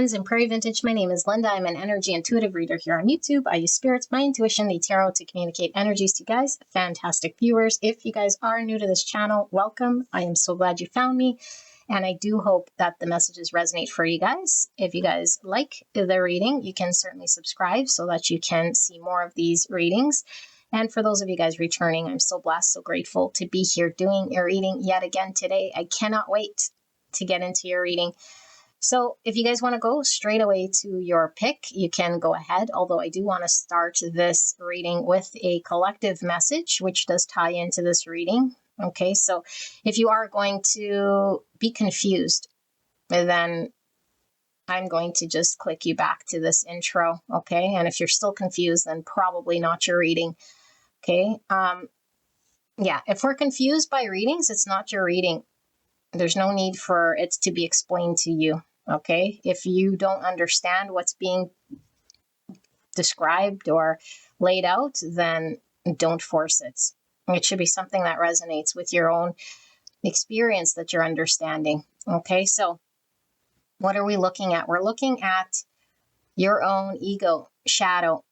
friends in Prairie Vintage. My name is Linda. I'm an energy intuitive reader here on YouTube. I use spirits, my intuition, the tarot to communicate energies to you guys. Fantastic viewers. If you guys are new to this channel, welcome. I am so glad you found me. And I do hope that the messages resonate for you guys. If you guys like the reading, you can certainly subscribe so that you can see more of these readings. And for those of you guys returning, I'm so blessed, so grateful to be here doing your reading yet again today. I cannot wait to get into your reading. So if you guys want to go straight away to your pick, you can go ahead. Although I do want to start this reading with a collective message, which does tie into this reading. Okay, so if you are going to be confused, then I'm going to just click you back to this intro. Okay, and if you're still confused, then probably not your reading. Okay, yeah, if we're confused by readings, it's not your reading. There's no need for it to be explained to you, okay? If you don't understand what's being described or laid out, then don't force it. It should be something that resonates with your own experience that you're understanding, okay? So what are we looking at? We're looking at your own ego shadow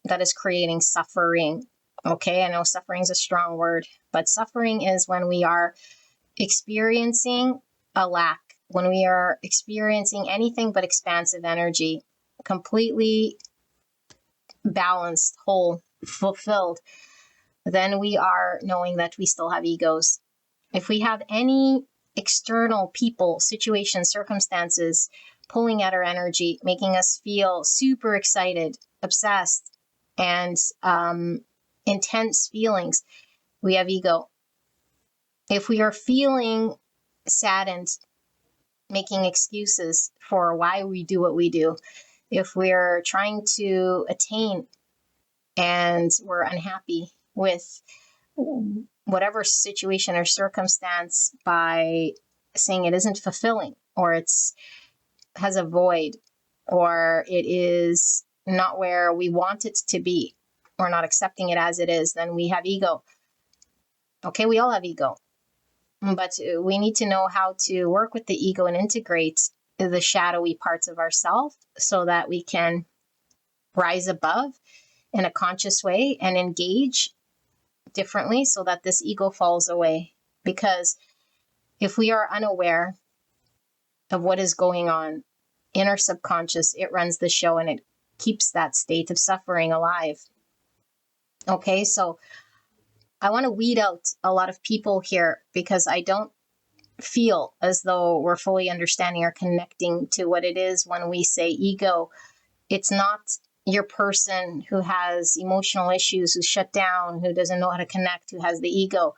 that is creating suffering, okay? I know suffering is a strong word, but suffering is when we are experiencing a lack, when we are experiencing anything but expansive energy, completely balanced, whole, fulfilled, then we are knowing that we still have egos. If we have any external people, situations, circumstances pulling at our energy, making us feel super excited, obsessed, and intense feelings, we have ego. If we are feeling saddened, making excuses for why we do what we do, if we're trying to attain and we're unhappy with whatever situation or circumstance by saying it isn't fulfilling, or it's has a void, or it is not where we want it to be, or not accepting it as it is, then we have ego. Okay, we all have ego. But we need to know how to work with the ego and integrate the shadowy parts of ourselves so that we can rise above in a conscious way and engage differently so that this ego falls away. Because if we are unaware of what is going on in our subconscious, it runs the show and it keeps that state of suffering alive. Okay, so I want to weed out a lot of people here because I don't feel as though we're fully understanding or connecting to what it is when we say ego. It's not your person who has emotional issues, who's shut down, who doesn't know how to connect, who has the ego.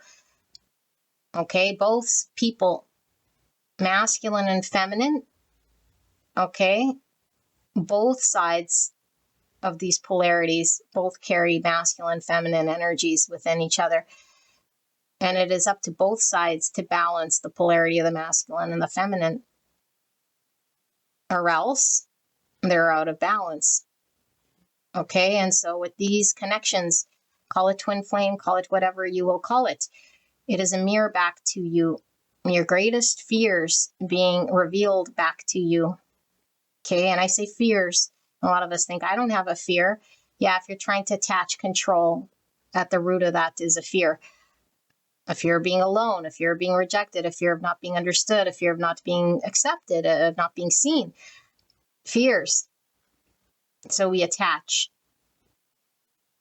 Okay, both people, masculine and feminine, okay, both sides of these polarities both carry masculine, feminine energies within each other. And it is up to both sides to balance the polarity of the masculine and the feminine, or else they're out of balance. Okay, and so with these connections, call it twin flame, call it whatever you will call it, it is a mirror back to you, your greatest fears being revealed back to you. Okay, and I say fears. A lot of us think, I don't have a fear. Yeah, if you're trying to attach control, at the root of that is a fear. A fear of being alone, a fear of being rejected, a fear of not being understood, a fear of not being accepted, of not being seen. Fears. So we attach,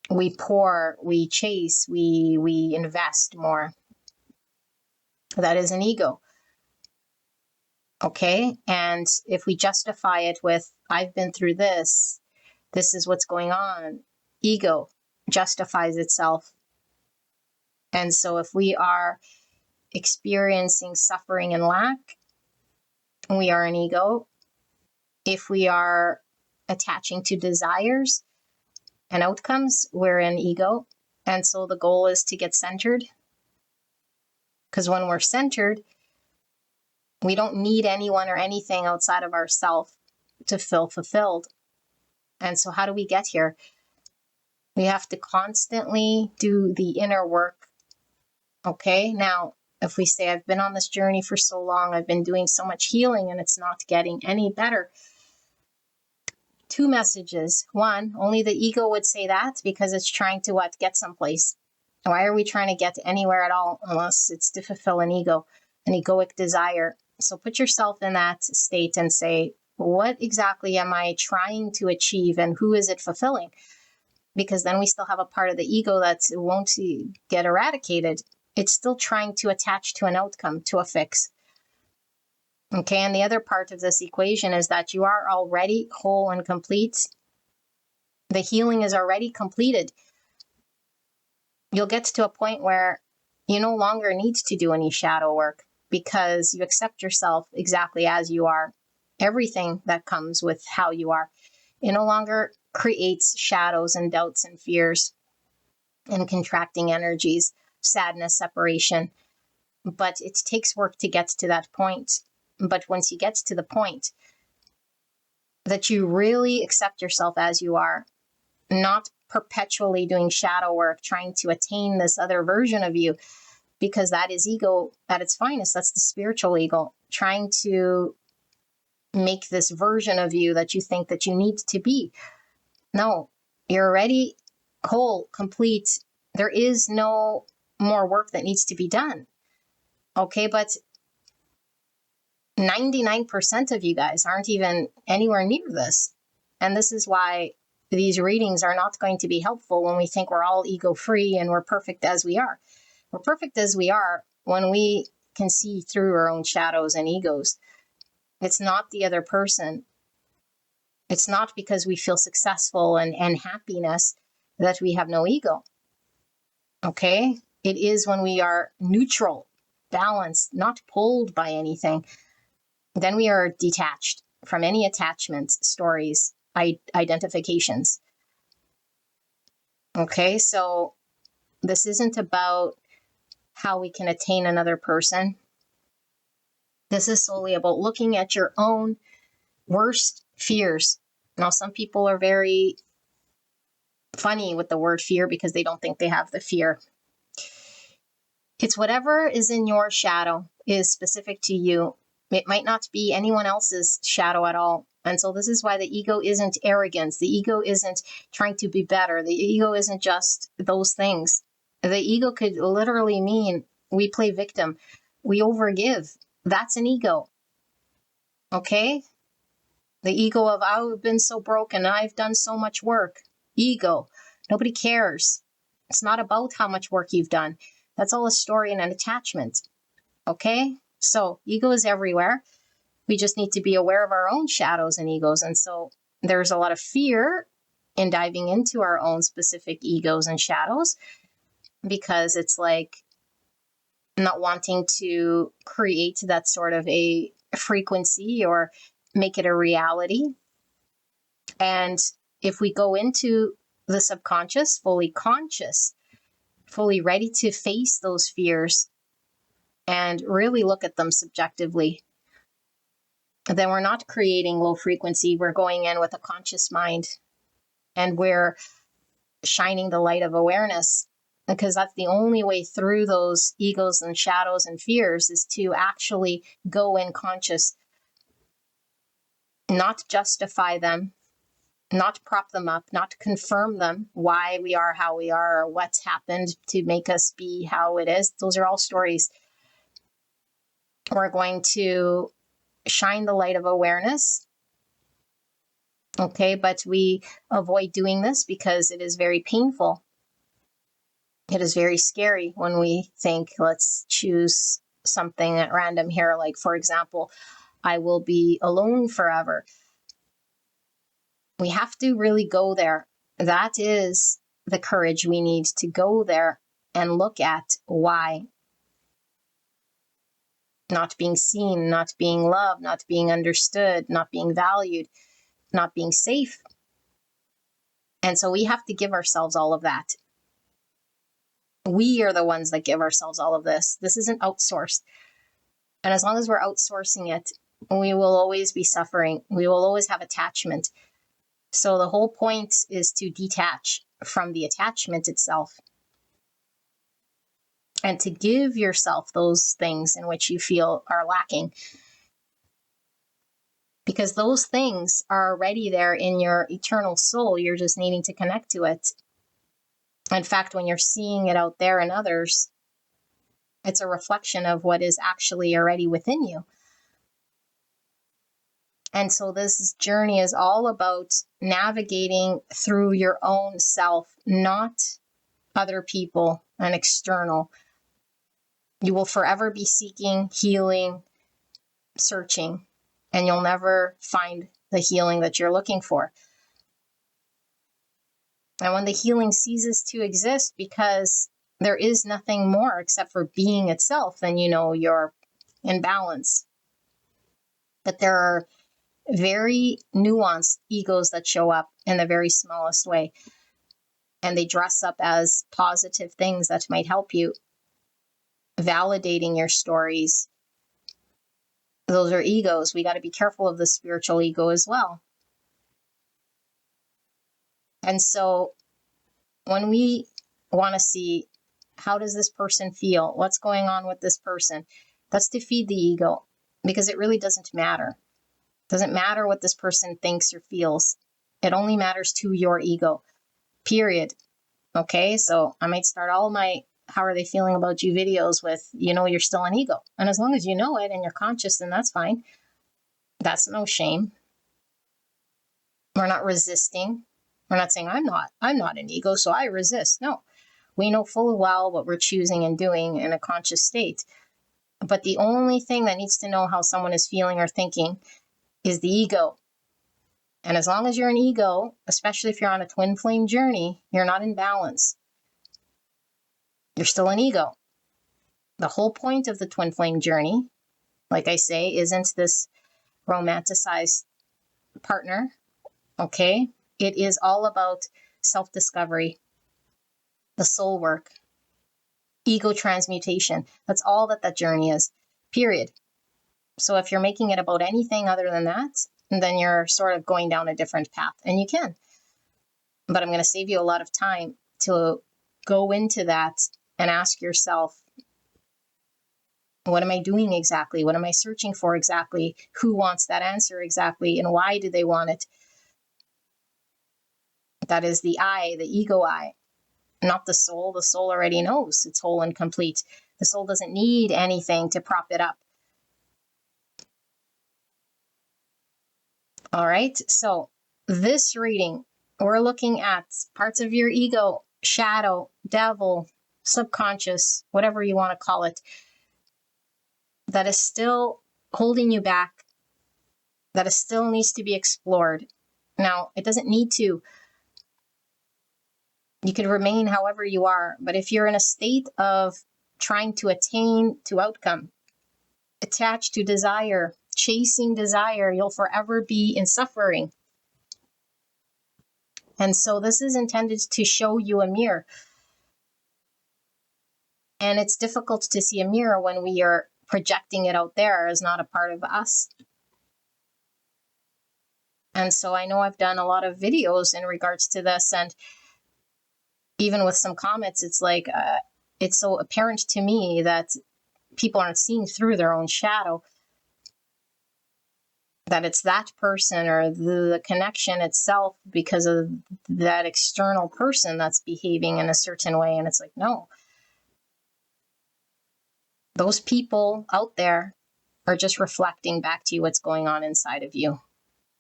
we pour, we chase, we invest more. That is an ego. Okay, and if we justify it with, I've been through this, this is what's going on, ego justifies itself. And so if we are experiencing suffering and lack, we are an ego. If we are attaching to desires and outcomes, we're an ego. And so the goal is to get centered. Because when we're centered, we don't need anyone or anything outside of ourselves to feel fulfilled. And so how do we get here? We have to constantly do the inner work. Okay, now, if we say, I've been on this journey for so long, I've been doing so much healing and it's not getting any better, two messages. One, only the ego would say that because it's trying to what? Get someplace. Why are we trying to get anywhere at all unless it's to fulfill an ego, an egoic desire? So put yourself in that state and say, what exactly am I trying to achieve and who is it fulfilling? Because then we still have a part of the ego that won't get eradicated. It's still trying to attach to an outcome, to a fix. Okay, and the other part of this equation is that you are already whole and complete. The healing is already completed. You'll get to a point where you no longer need to do any shadow work because you accept yourself exactly as you are. Everything that comes with how you are. It no longer creates shadows and doubts and fears and contracting energies, sadness, separation. But it takes work to get to that point. But once you get to the point that you really accept yourself as you are, not perpetually doing shadow work, trying to attain this other version of you, because that is ego at its finest. That's the spiritual ego, trying to make this version of you that you think that you need to be. No, you're already whole, complete. There is no more work that needs to be done. Okay, but 99% of you guys aren't even anywhere near this. And this is why these readings are not going to be helpful when we think we're all ego-free and we're perfect as we are. We're perfect as we are when we can see through our own shadows and egos. It's not the other person. It's not because we feel successful and happiness that we have no ego. Okay? It is when we are neutral, balanced, not pulled by anything. Then we are detached from any attachments, stories, identifications. Okay, so this isn't about how we can attain another person. This is solely about looking at your own worst fears. Now, some people are very funny with the word fear because they don't think they have the fear. It's whatever is in your shadow is specific to you. It might not be anyone else's shadow at all. And so this is why the ego isn't arrogance. The ego isn't trying to be better. The ego isn't just those things. The ego could literally mean we play victim. We overgive. That's an ego. Okay? The ego of, I've been so broken. I've done so much work. Ego. Nobody cares. It's not about how much work you've done. That's all a story and an attachment. Okay? So ego is everywhere. We just need to be aware of our own shadows and egos. And so there's a lot of fear in diving into our own specific egos and shadows because it's like not wanting to create that sort of a frequency or make it a reality. And if we go into the subconscious, fully conscious, fully ready to face those fears and really look at them subjectively, then we're not creating low frequency. We're going in with a conscious mind and we're shining the light of awareness, because that's the only way through those egos and shadows and fears is to actually go in conscious, not justify them, not prop them up, not confirm them, why we are how we are or what's happened to make us be how it is. Those are all stories. We're going to shine the light of awareness. Okay, but we avoid doing this because it is very painful. It is very scary when we think, let's choose something at random here. Like, for example, I will be alone forever. We have to really go there. That is the courage we need to go there and look at why. Not being seen, not being loved, not being understood, not being valued, not being safe. And so we have to give ourselves all of that. We are the ones that give ourselves all of this. This isn't outsourced. And as long as we're outsourcing it, we will always be suffering. We will always have attachment. So the whole point is to detach from the attachment itself and to give yourself those things in which you feel are lacking. because those things are already there in your eternal soul. You're just needing to connect to it. In fact, when you're seeing it out there in others, it's a reflection of what is actually already within you. And so this journey is all about navigating through your own self, not other people and external. You will forever be seeking, healing, searching, and you'll never find the healing that you're looking for. And when the healing ceases to exist because there is nothing more except for being itself, then you know you're in balance. But there are very nuanced egos that show up in the very smallest way. And they dress up as positive things that might help you, validating your stories. Those are egos. We got to be careful of the spiritual ego as well. And so when we want to see, how does this person feel? What's going on with this person? That's to feed the ego, because it really doesn't matter. It doesn't matter what this person thinks or feels. It only matters to your ego, period. Okay, so I might start all my how are they feeling about you videos with, you're still an ego. And as long as you know it and you're conscious, then that's fine. That's no shame. We're not resisting. We're not saying I'm not an ego, so I resist. No, we know full well what we're choosing and doing in a conscious state. But the only thing that needs to know how someone is feeling or thinking is the ego. And as long as you're an ego, especially if you're on a twin flame journey, you're not in balance. You're still an ego. The whole point of the twin flame journey, like I say, isn't this romanticized partner. Okay? It is all about self-discovery, the soul work, ego transmutation. That's all that journey is, period. So if you're making it about anything other than that, then you're sort of going down a different path. And you can. But I'm going to save you a lot of time to go into that and ask yourself, what am I doing exactly? What am I searching for exactly? Who wants that answer exactly? And why do they want it? That is the I, the ego I, not the soul. The soul already knows it's whole and complete. The soul doesn't need anything to prop it up. All right. So this reading, we're looking at parts of your ego, shadow, devil, subconscious, whatever you want to call it, that is still holding you back, that is still needs to be explored. Now, it doesn't need to. You can remain however you are, but if you're in a state of trying to attain to outcome, attached to desire, chasing desire, you'll forever be in suffering. And so this is intended to show you a mirror. And it's difficult to see a mirror when we are projecting it out there as not a part of us. And so I know I've done a lot of videos in regards to this, and even with some comments, it's like, it's so apparent to me that people aren't seeing through their own shadow, that it's that person or the connection itself because of that external person that's behaving in a certain way. And it's like, no, those people out there are just reflecting back to you what's going on inside of you.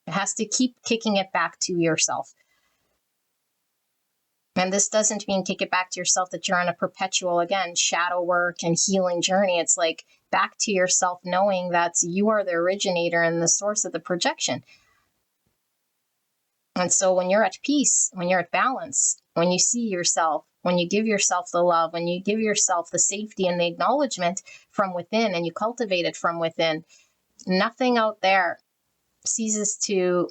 It has to keep kicking it back to yourself. And this doesn't mean kick it back to yourself that you're on a perpetual, again, shadow work and healing journey. It's like back to yourself, knowing that you are the originator and the source of the projection. And so when you're at peace, when you're at balance, when you see yourself, when you give yourself the love, when you give yourself the safety and the acknowledgement from within, and you cultivate it from within, nothing out there ceases to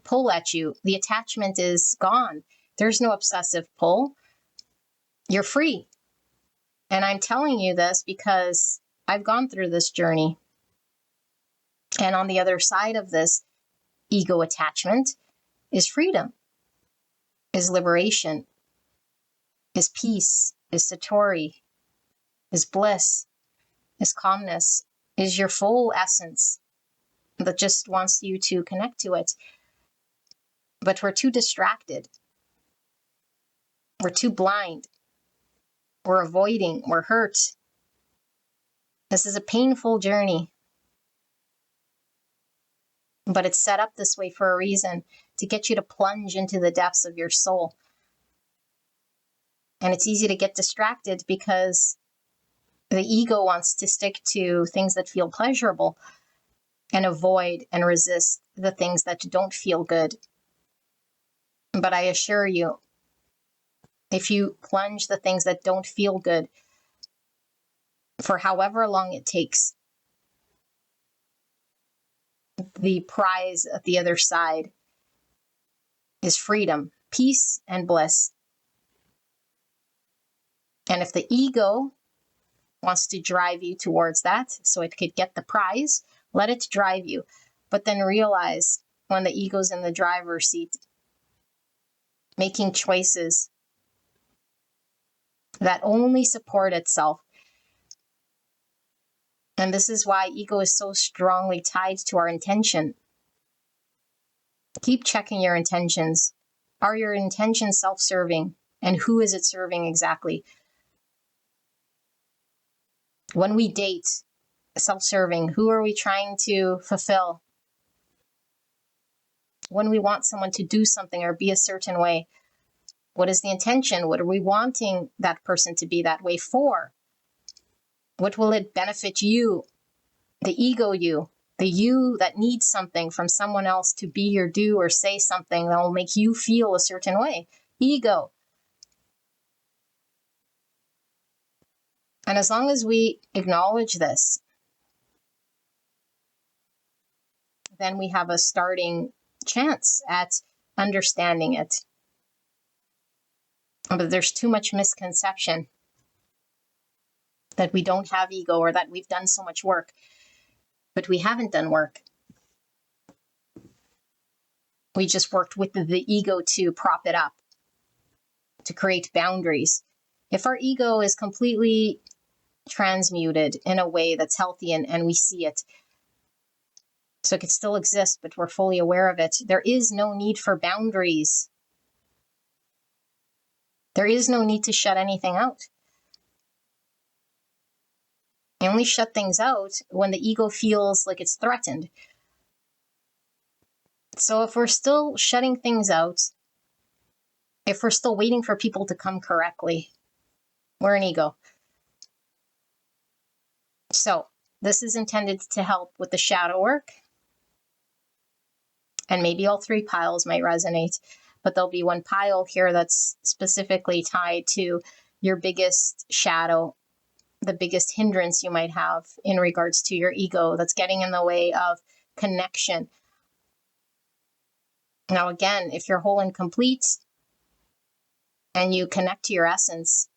pull at you. The attachment is gone. There's no obsessive pull. You're free. And I'm telling you this because I've gone through this journey. And on the other side of this ego attachment is freedom, is liberation, is peace, is satori, is bliss, is calmness, is your full essence. that just wants you to connect to it. But we're too distracted. We're too blind. We're avoiding. We're hurt. This is a painful journey. But it's set up this way for a reason, to get you to plunge into the depths of your soul. And it's easy to get distracted because the ego wants to stick to things that feel pleasurable and avoid and resist the things that don't feel good. But I assure you, if you plunge the things that don't feel good for however long it takes, the prize at the other side is freedom, peace, and bliss. And if the ego wants to drive you towards that so it could get the prize, let it drive you. But then realize when the ego's in the driver's seat, making choices that only support itself. And this is why ego is so strongly tied to our intention. Keep checking your intentions. Are your intentions self-serving? And who is it serving exactly? When we date, self-serving, who are we trying to fulfill? When we want someone to do something or be a certain way, what is the intention? What are we wanting that person to be that way for? What will it benefit you, the ego you, the you that needs something from someone else to be or do or say something that will make you feel a certain way? Ego. And as long as we acknowledge this, then we have a starting chance at understanding it. But there's too much misconception that we don't have ego or that we've done so much work. But we haven't done work. We just worked with the ego to prop it up, to create boundaries. If our ego is completely transmuted in a way that's healthy and we see it, so it could still exist, but we're fully aware of it, there is no need for boundaries. There is no need to shut anything out. You only shut things out when the ego feels like it's threatened. So if we're still shutting things out, if we're still waiting for people to come correctly, we're an ego. So this is intended to help with the shadow work. And maybe all three piles might resonate, but there'll be one pile here that's specifically tied to your biggest shadow, the biggest hindrance you might have in regards to your ego that's getting in the way of connection. Now, again, if you're whole and complete and you connect to your essence,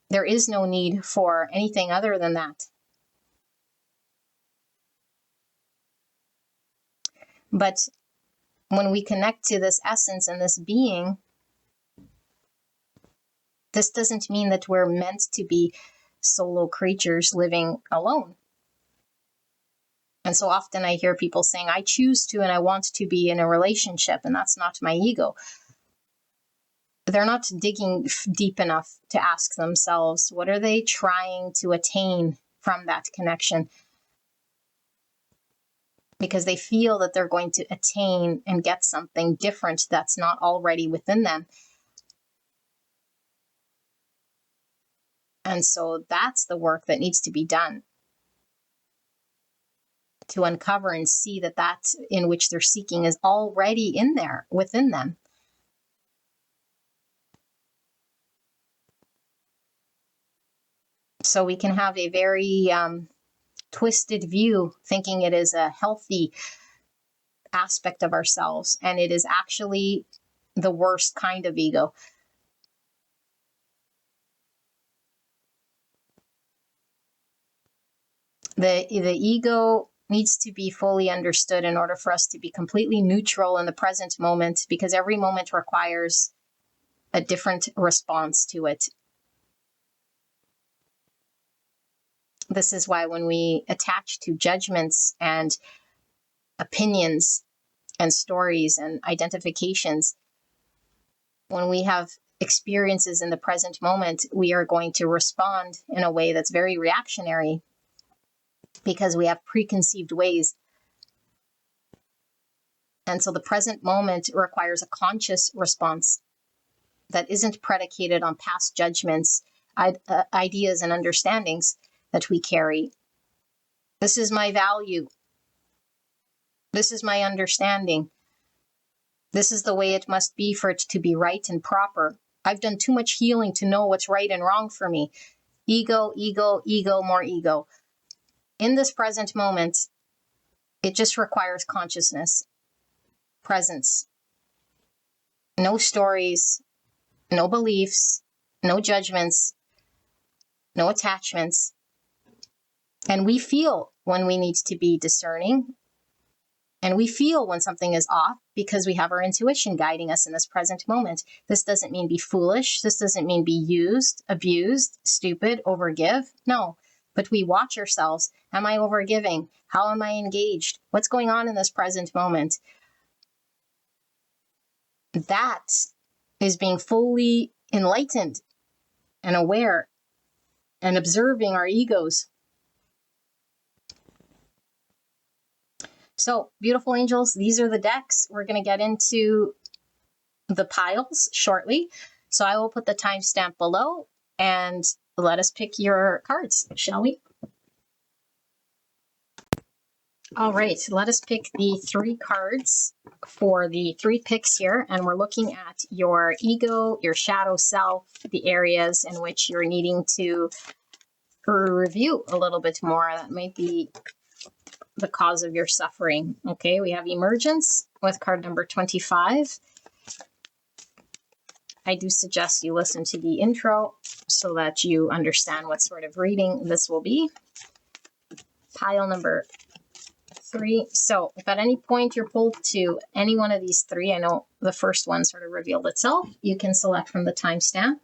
there is no need for anything other than that. But when we connect to this essence and this being, this doesn't mean that we're meant to be solo creatures living alone. And so often I hear people saying, I choose to and I want to be in a relationship, and that's not my ego. They're not digging deep enough to ask themselves, what are they trying to attain from that connection? Because they feel that they're going to attain and get something different that's not already within them. And so that's the work that needs to be done, to uncover and see that that in which they're seeking is already in there, within them. So we can have a very twisted view, thinking it is a healthy aspect of ourselves, and it is actually the worst kind of ego. The ego needs to be fully understood in order for us to be completely neutral in the present moment, because every moment requires a different response to it. This is why when we attach to judgments and opinions and stories and identifications. When we have experiences in the present moment, we are going to respond in a way that's very reactionary because we have preconceived ways. And so the present moment requires a conscious response that isn't predicated on past judgments, ideas, and understandings that we carry. This is my value. This is my understanding. This is the way it must be for it to be right and proper. I've done too much healing to know what's right and wrong for me. Ego, ego, ego, more ego. In this present moment, it just requires consciousness, presence. No stories, no beliefs, no judgments, no attachments. And we feel when we need to be discerning. And we feel when something is off because we have our intuition guiding us in this present moment. This doesn't mean be foolish. This doesn't mean be used, abused, stupid, overgive. No, but we watch ourselves. Am I overgiving? How am I engaged? What's going on in this present moment? That is being fully enlightened and aware and observing our egos. So, beautiful angels, these are the decks. We're going to get into the piles shortly. So I will put the timestamp below and let us pick your cards, shall we? All right, let us pick the 3 cards for the 3 picks here. And we're looking at your ego, your shadow self, the areas in which you're needing to review a little bit more. That might be the cause of your suffering. Okay, we have emergence with card number 25. I do suggest you listen to the intro so that you understand what sort of reading this will be. Pile number 3. So if at any point you're pulled to any one of these 3, I know the first one sort of revealed itself, you can select from the timestamp.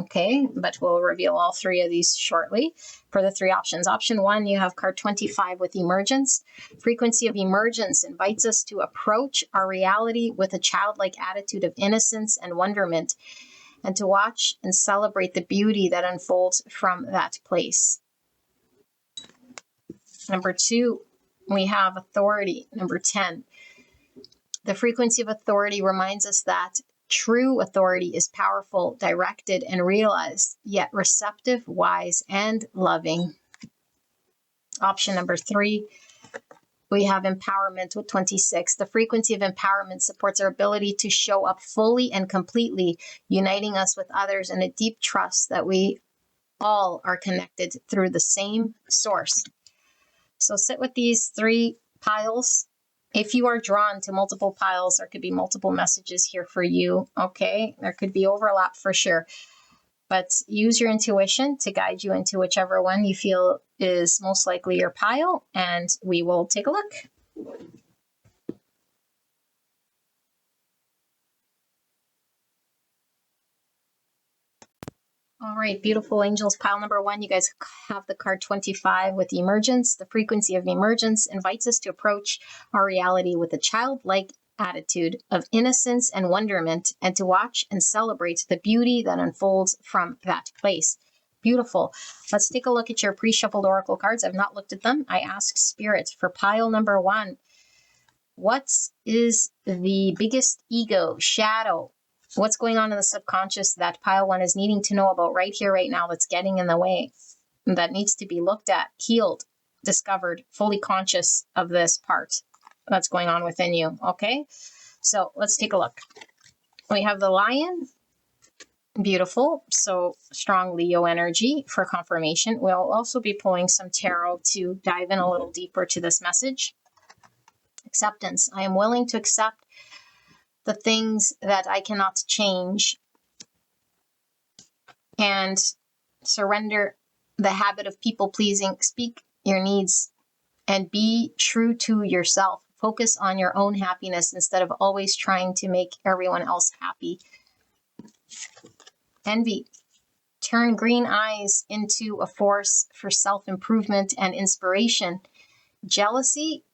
Okay, but we'll reveal all 3 of these shortly. For the 3 options. Option 1, you have card 25 with emergence. Frequency of emergence invites us to approach our reality with a childlike attitude of innocence and wonderment, and to watch and celebrate the beauty that unfolds from that place. Number 2, we have authority. Number 10. The frequency of authority reminds us that true authority is powerful, directed, and realized, yet receptive, wise, and loving. Option number 3, we have empowerment with 26. The frequency of empowerment supports our ability to show up fully and completely, uniting us with others in a deep trust that we all are connected through the same source. So sit with these 3 piles. If you are drawn to multiple piles, there could be multiple messages here for you, okay? There could be overlap for sure. But use your intuition to guide you into whichever one you feel is most likely your pile, and we will take a look. All right, beautiful angels, pile number 1, you guys have the card 25 with emergence. The frequency of emergence invites us to approach our reality with a childlike attitude of innocence and wonderment, and to watch and celebrate the beauty that unfolds from that place. Beautiful. Let's take a look at your pre-shuffled oracle cards. I've not looked at them. I ask Spirit for pile number 1. What is the biggest ego, shadow? What's going on in the subconscious that pile 1 is needing to know about right here, right now, that's getting in the way, that needs to be looked at, healed, discovered, fully conscious of this part that's going on within you, okay? So let's take a look. We have the Lion. Beautiful. So strong Leo energy for confirmation. We'll also be pulling some tarot to dive in a little deeper to this message. Acceptance. I am willing to accept the things that I cannot change and surrender the habit of people pleasing. Speak your needs and be true to yourself. Focus on your own happiness instead of always trying to make everyone else happy. Envy. Turn green eyes into a force for self-improvement and inspiration. Jealousy.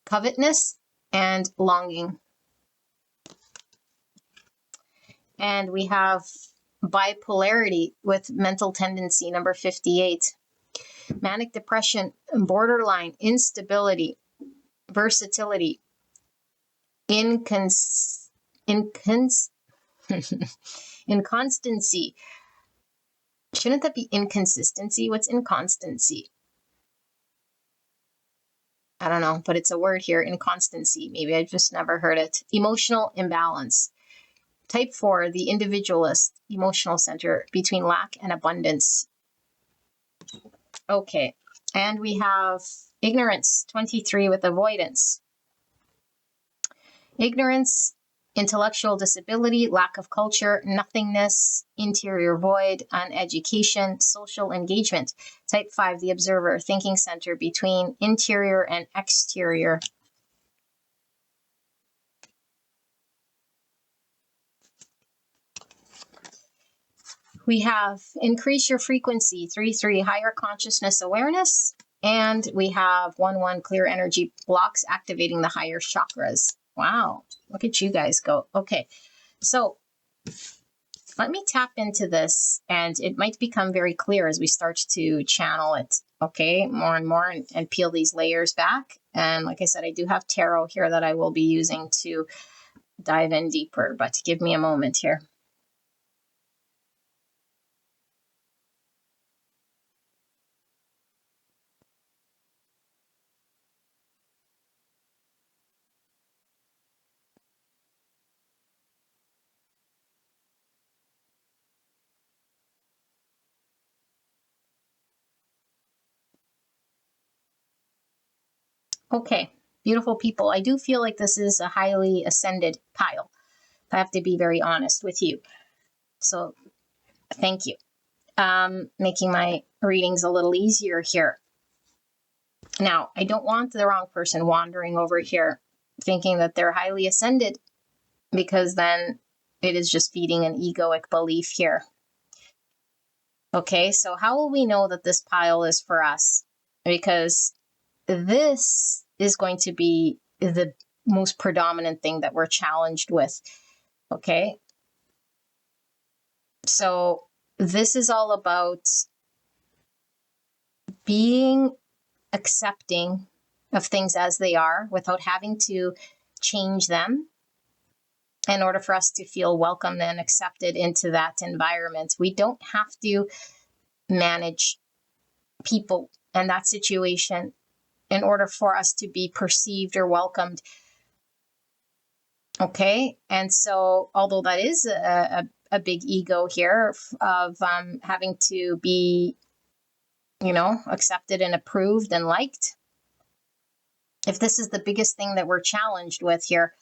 covetousness, and longing. And we have bipolarity with mental tendency, number 58. Manic depression, borderline, instability, versatility, inconstancy. Shouldn't that be inconsistency? What's inconstancy? I don't know, but it's a word here, inconstancy. Maybe I've just never heard it. Emotional imbalance. Type 4, the individualist, emotional center between lack and abundance. Okay, and we have ignorance, 23, with avoidance. Ignorance, intellectual disability, lack of culture, nothingness, interior void, uneducation, social engagement. Type 5, the observer, thinking center between interior and exterior. We have increase your frequency, 3-3, higher consciousness awareness. And we have 1-1, clear energy blocks, activating the higher chakras. Wow, look at you guys go. Okay, so let me tap into this, and it might become very clear as we start to channel it, okay, more and more, and peel these layers back. And like I said, I do have tarot here that I will be using to dive in deeper, but give me a moment here. Okay, beautiful people. I do feel like this is a highly ascended pile. I have to be very honest with you. So thank you. Making my readings a little easier here. Now, I don't want the wrong person wandering over here thinking that they're highly ascended, because then it is just feeding an egoic belief here. Okay, so how will we know that this pile is for us? Because this is going to be the most predominant thing that we're challenged with. Okay, so this is all about being accepting of things as they are without having to change them in order for us to feel welcome and accepted into that environment. We don't have to manage people and that situation in order for us to be perceived or welcomed. Okay, and so although that is a big ego here of having to be, accepted and approved and liked, if this is the biggest thing that we're challenged with here,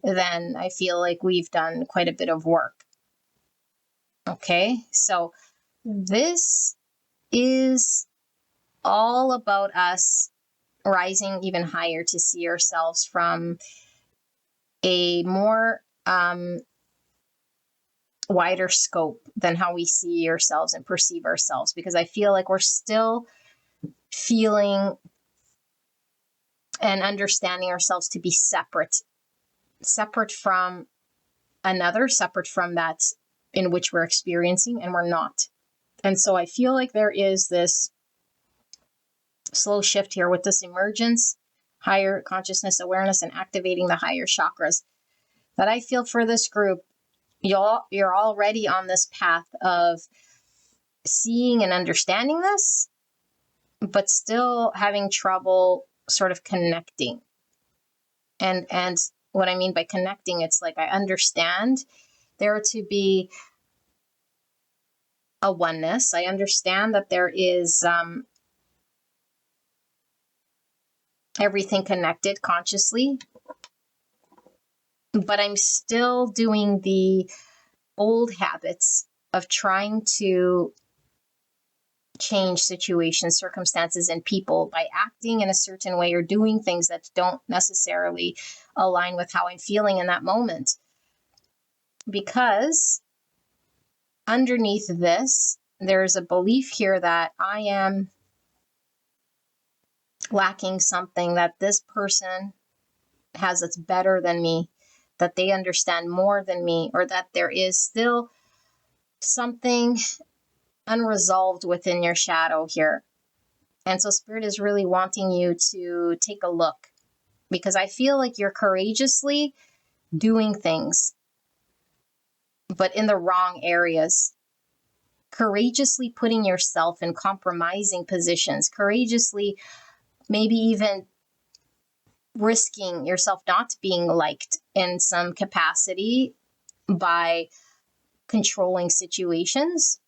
then I feel like we've done quite a bit of work. Okay, so this is all about us rising even higher to see ourselves from a more wider scope than how we see ourselves and perceive ourselves, because I feel like we're still feeling and understanding ourselves to be separate from another, separate from that in which we're experiencing, and we're not. And so I feel like there is this slow shift here with this emergence, higher consciousness awareness, and activating the higher chakras, that I feel for this group, you're already on this path of seeing and understanding this, but still having trouble sort of connecting. And what I mean by connecting, it's like I understand there to be a oneness. I understand that there is everything connected consciously, but I'm still doing the old habits of trying to change situations, circumstances, and people by acting in a certain way or doing things that don't necessarily align with how I'm feeling in that moment. Because underneath this, there's a belief here that I am lacking something, that this person has that's better than me, that they understand more than me, or that there is still something unresolved within your shadow here. And so Spirit is really wanting you to take a look, because I feel like you're courageously doing things, but in the wrong areas. Courageously putting yourself in compromising positions, courageously maybe even risking yourself not being liked in some capacity by controlling situations.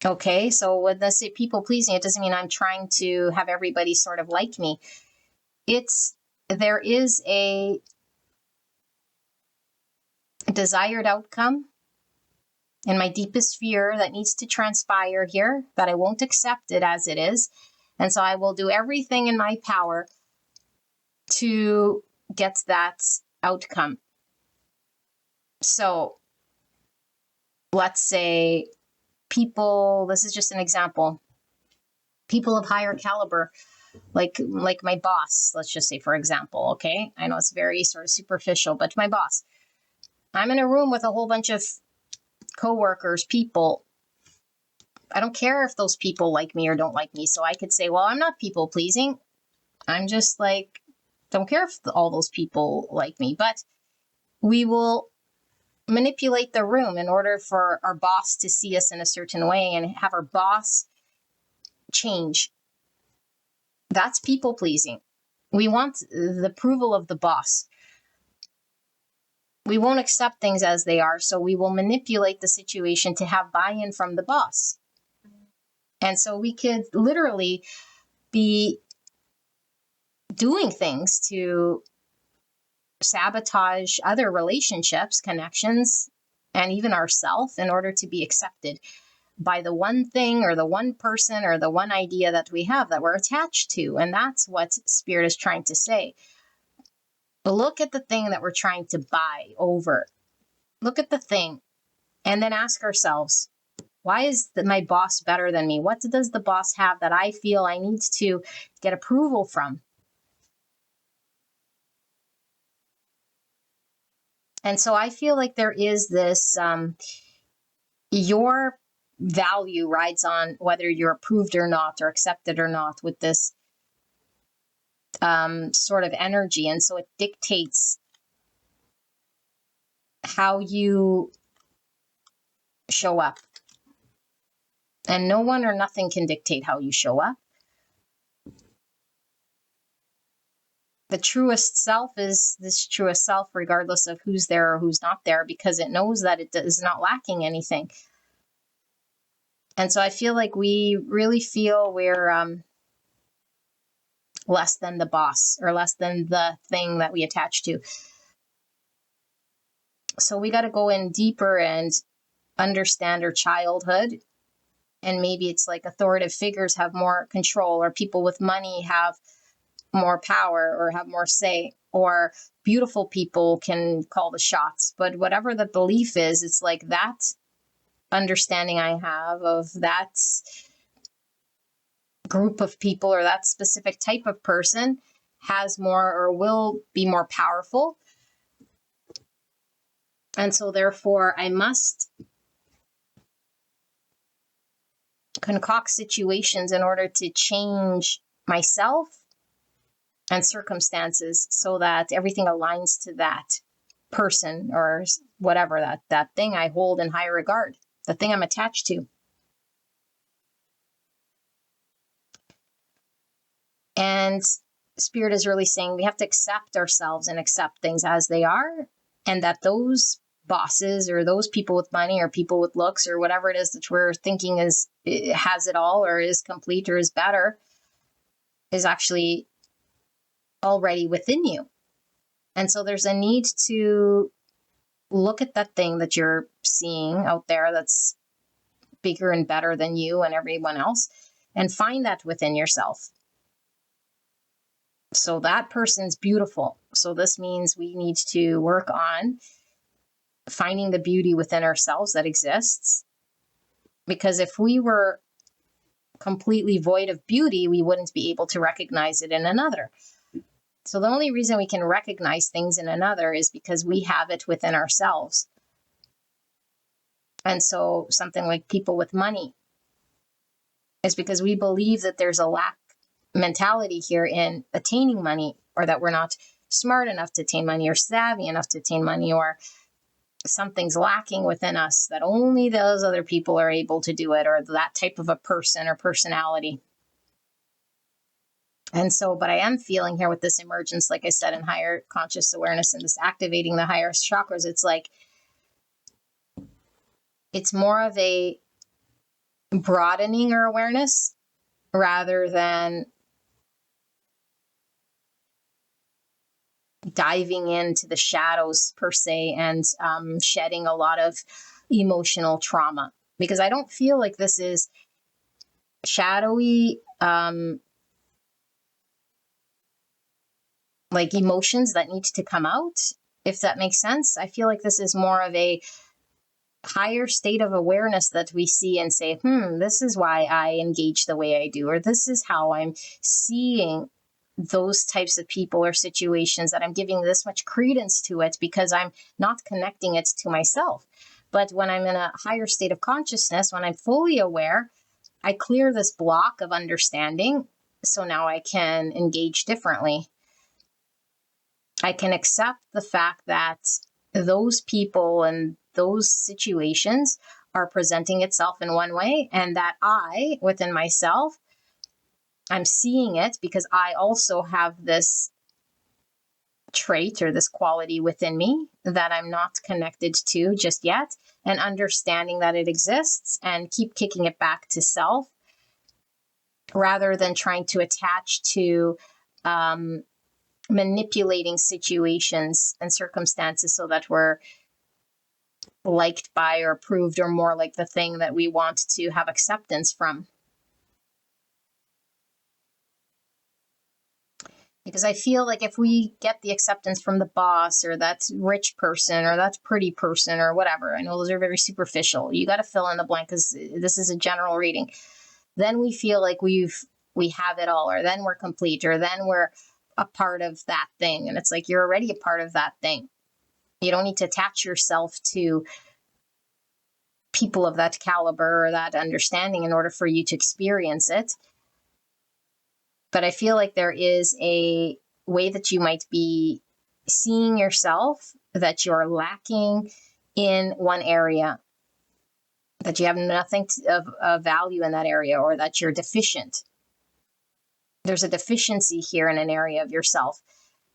Okay, so when I say people pleasing, it doesn't mean I'm trying to have everybody sort of like me. There is a desired outcome in my deepest fear that needs to transpire here, that I won't accept it as it is. And so I will do everything in my power to get that outcome. So let's say people, this is just an example, people of higher caliber, like my boss, let's just say, for example, okay? I know it's very sort of superficial, but my boss, I'm in a room with a whole bunch of coworkers, people. I don't care if those people like me or don't like me. So I could say, well, I'm not people pleasing. I'm just like, don't care if all those people like me. But we will manipulate the room in order for our boss to see us in a certain way and have our boss change. That's people pleasing. We want the approval of the boss. We won't accept things as they are, so we will manipulate the situation to have buy-in from the boss. And so we could literally be doing things to sabotage other relationships, connections, and even ourselves in order to be accepted by the one thing or the one person or the one idea that we have that we're attached to. And that's what Spirit is trying to say. Look at the thing that we're trying to buy over. Look at the thing and then ask ourselves, why is my boss better than me? What does the boss have that I feel I need to get approval from? And so I feel like there is this, your value rides on whether you're approved or not, or accepted or not, with this sort of energy. And so it dictates how you show up. And no one or nothing can dictate how you show up. The truest self is this truest self, regardless of who's there or who's not there, because it knows that it is not lacking anything. And so I feel like we really feel we're less than the boss, or less than the thing that we attach to. So we got to go in deeper and understand our childhood. And maybe it's like authoritative figures have more control, or people with money have more power or have more say, or beautiful people can call the shots. But whatever the belief is, it's like that understanding I have of that group of people or that specific type of person has more or will be more powerful. And so therefore I must concoct situations in order to change myself and circumstances so that everything aligns to that person or whatever, that thing I hold in high regard, the thing I'm attached to. And Spirit is really saying we have to accept ourselves and accept things as they are, and that those bosses or those people with money or people with looks or whatever it is that we're thinking has it all or is complete or is better is actually already within you. And so there's a need to look at that thing that you're seeing out there that's bigger and better than you and everyone else, and find that within yourself. So that person's beautiful. So this means we need to work on finding the beauty within ourselves that exists. Because if we were completely void of beauty, we wouldn't be able to recognize it in another. So the only reason we can recognize things in another is because we have it within ourselves. And so something like people with money is because we believe that there's a lack mentality here in attaining money, or that we're not smart enough to attain money or savvy enough to attain money, or something's lacking within us that only those other people are able to do it, or that type of a person or personality. And so, but I am feeling here with this emergence, like I said, in higher conscious awareness and this activating the higher chakras, it's like, it's more of a broadening our awareness rather than diving into the shadows per se and shedding a lot of emotional trauma. Because I don't feel like this is shadowy, like emotions that need to come out, if that makes sense. I feel like this is more of a higher state of awareness that we see and say, this is why I engage the way I do, or this is how I'm seeing those types of people or situations, that I'm giving this much credence to it because I'm not connecting it to myself. But when I'm in a higher state of consciousness, when I'm fully aware, I clear this block of understanding. So now I can engage differently. I can accept the fact that those people and those situations are presenting itself in one way, and that I, within myself, I'm seeing it because I also have this trait or this quality within me that I'm not connected to just yet, and understanding that it exists and keep kicking it back to self rather than trying to attach to manipulating situations and circumstances so that we're liked by or approved or more like the thing that we want to have acceptance from. Because I feel like if we get the acceptance from the boss or that rich person or that pretty person or whatever, I know those are very superficial. You got to fill in the blank because this is a general reading. Then we feel like we have it all, or then we're complete, or then we're a part of that thing. And it's like, you're already a part of that thing. You don't need to attach yourself to people of that caliber or that understanding in order for you to experience it. But I feel like there is a way that you might be seeing yourself that you're lacking in one area, that you have nothing of value in that area, or that you're deficient. There's a deficiency here in an area of yourself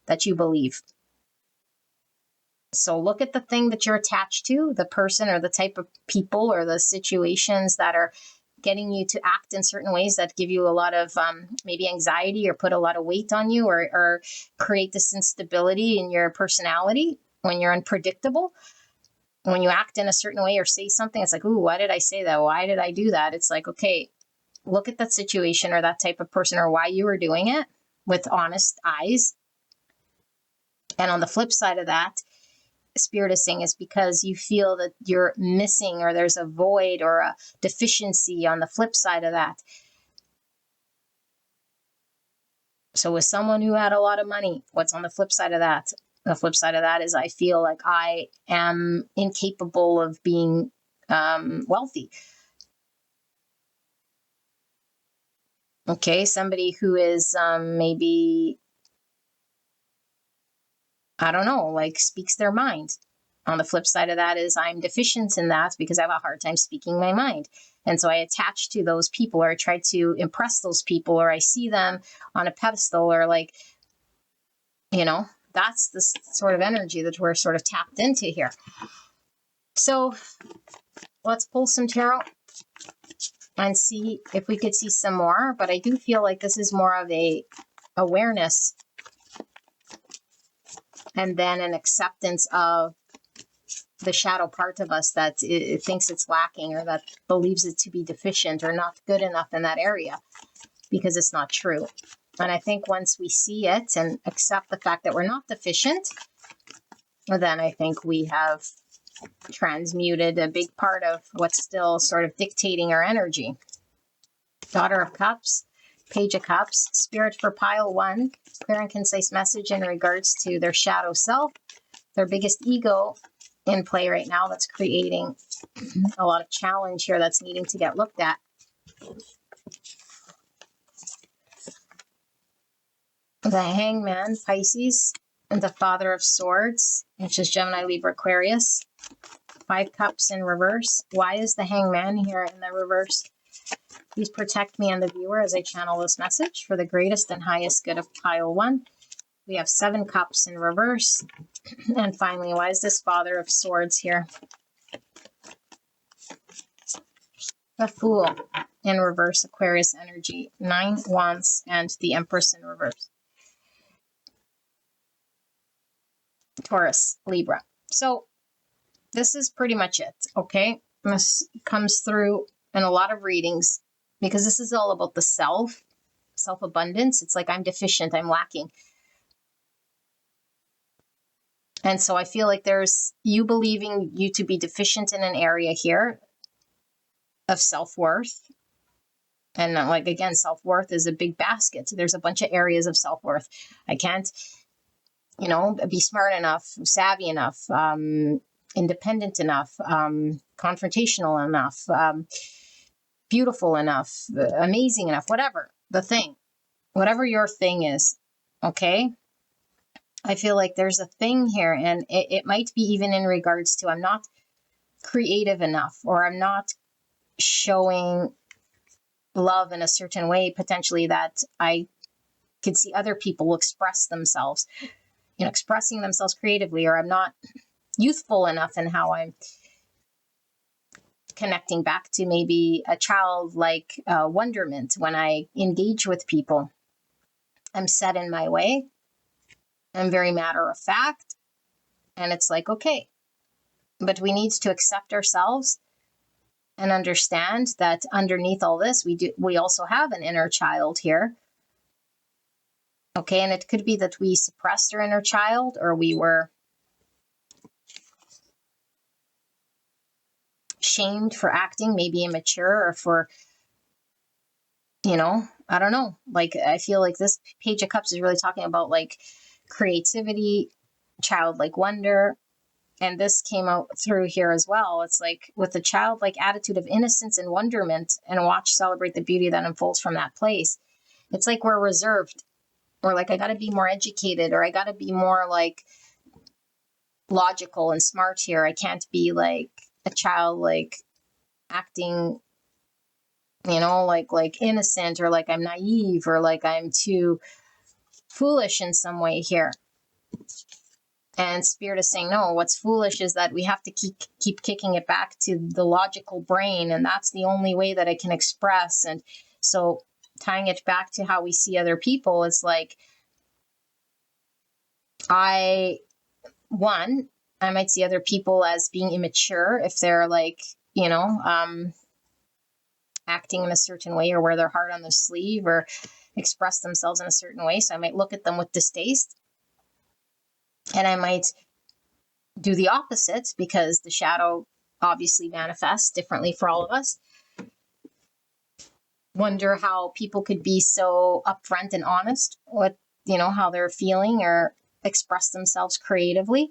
that you believe. So look at the thing that you're attached to, the person or the type of people or the situations that are getting you to act in certain ways that give you a lot of maybe anxiety or put a lot of weight on you, or create this instability in your personality when you're unpredictable. When you act in a certain way or say something, it's like, ooh, why did I say that? Why did I do that? It's like, okay, look at that situation or that type of person or why you were doing it with honest eyes. And on the flip side of that, Spirit is saying is because you feel that you're missing, or there's a void or a deficiency on the flip side of that. So with someone who had a lot of money, what's on the flip side of that? The flip side of that is I feel like I am incapable of being wealthy. Okay, somebody who is maybe, I don't know, like speaks their mind. On the flip side of that is I'm deficient in that because I have a hard time speaking my mind. And so I attach to those people, or I try to impress those people, or I see them on a pedestal, or like, that's the sort of energy that we're sort of tapped into here. So let's pull some tarot and see if we could see some more. But I do feel like this is more of a awareness and then an acceptance of the shadow part of us that it thinks it's lacking, or that believes it to be deficient or not good enough in that area because it's not true. And I think once we see it and accept the fact that we're not deficient, then I think we have transmuted a big part of what's still sort of dictating our energy. Daughter of Cups, Page of Cups, Spirit for pile 1, clear and concise message in regards to their shadow self, their biggest ego in play right now that's creating a lot of challenge here that's needing to get looked at. The Hangman, Pisces, and the Father of Swords, which is Gemini, Libra, Aquarius. 5 Cups in reverse. Why is the Hangman here in the reverse? Please protect me and the viewer as I channel this message for the greatest and highest good of pile 1. We have 7 Cups in reverse. And finally, why is this Father of Swords here? The Fool in reverse, Aquarius energy. 9 Wands and the Empress in reverse. Taurus, Libra. So this is pretty much it, okay? This comes through in a lot of readings because this is all about the self-abundance. It's like I'm deficient, I'm lacking. And so I feel like there's you believing you to be deficient in an area here of self-worth. And like, again, self-worth is a big basket. There's a bunch of areas of self-worth. I can't, be smart enough, savvy enough, independent enough, confrontational enough, beautiful enough, amazing enough, whatever whatever your thing is, okay? I feel like there's a thing here, and it might be even in regards to I'm not creative enough, or I'm not showing love in a certain way, potentially, that I could see other people express themselves, expressing themselves creatively, or I'm not youthful enough in how I'm connecting back to maybe a childlike wonderment when I engage with people. I'm set in my way. I'm very matter of fact. And it's like, okay, but we need to accept ourselves and understand that underneath all this, we also have an inner child here. Okay, and it could be that we suppressed our inner child, or we were shamed for acting maybe immature, or for, I don't know. Like, I feel like this Page of Cups is really talking about like creativity, childlike wonder. And this came out through here as well. It's like with the childlike attitude of innocence and wonderment, and celebrate the beauty that unfolds from that place. It's like we're reserved, or like I got to be more educated, or I got to be more like logical and smart here. I can't be like a child, like acting, like innocent, or like I'm naive, or like I'm too foolish in some way here. And Spirit is saying, no, what's foolish is that we have to keep kicking it back to the logical brain. And that's the only way that I can express. And so tying it back to how we see other people, it's like, I might see other people as being immature if they're like, acting in a certain way, or wear their heart on their sleeve, or express themselves in a certain way. So I might look at them with distaste. And I might do the opposite, because the shadow obviously manifests differently for all of us. Wonder how people could be so upfront and honest with, how they're feeling, or express themselves creatively.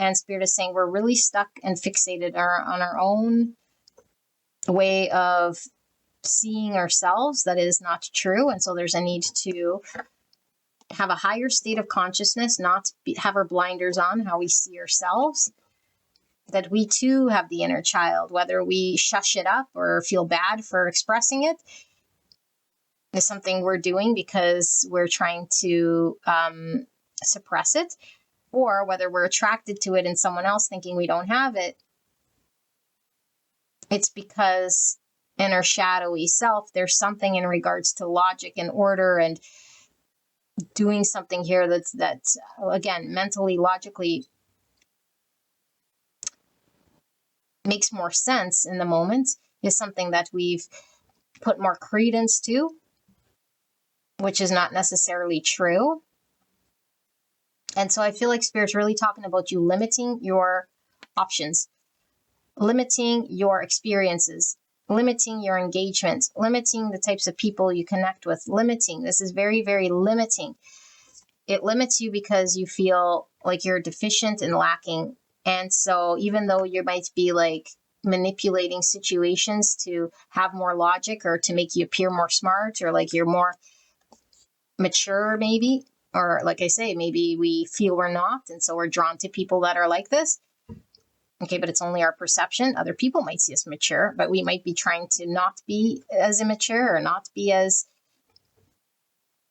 And Spirit is saying we're really stuck and fixated on our own way of seeing ourselves that is not true. And so there's a need to have a higher state of consciousness, not have our blinders on how we see ourselves, that we too have the inner child, whether we shush it up or feel bad for expressing it, is something we're doing because we're trying to suppress it, or whether we're attracted to it in someone else thinking we don't have it. It's because in our shadowy self, there's something in regards to logic and order and doing something here that's again, mentally, logically makes more sense in the moment, is something that we've put more credence to, which is not necessarily true. And so I feel like Spirit's really talking about you limiting your options, limiting your experiences, limiting your engagements, limiting the types of people you connect with, limiting. This is very, very limiting. It limits you because you feel like you're deficient and lacking. And so even though you might be like manipulating situations to have more logic or to make you appear more smart or like you're more mature maybe, or like I say, maybe we feel we're not, and so we're drawn to people that are like this. Okay, but it's only our perception. Other people might see us mature, but we might be trying to not be as immature or not be as,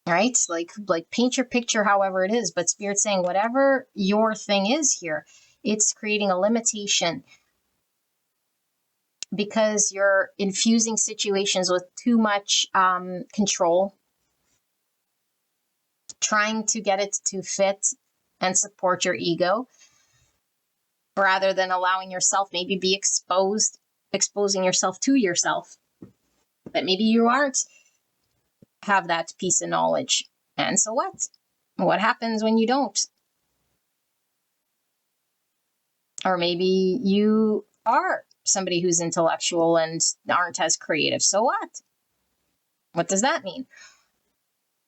right? Like paint your picture however it is, but Spirit's saying whatever your thing is here, it's creating a limitation because you're infusing situations with too much control, trying to get it to fit and support your ego, rather than allowing yourself maybe be exposing yourself to yourself. That maybe you aren't have that piece of knowledge. And so what? What happens when you don't? Or maybe you are somebody who's intellectual and aren't as creative. So what? What does that mean?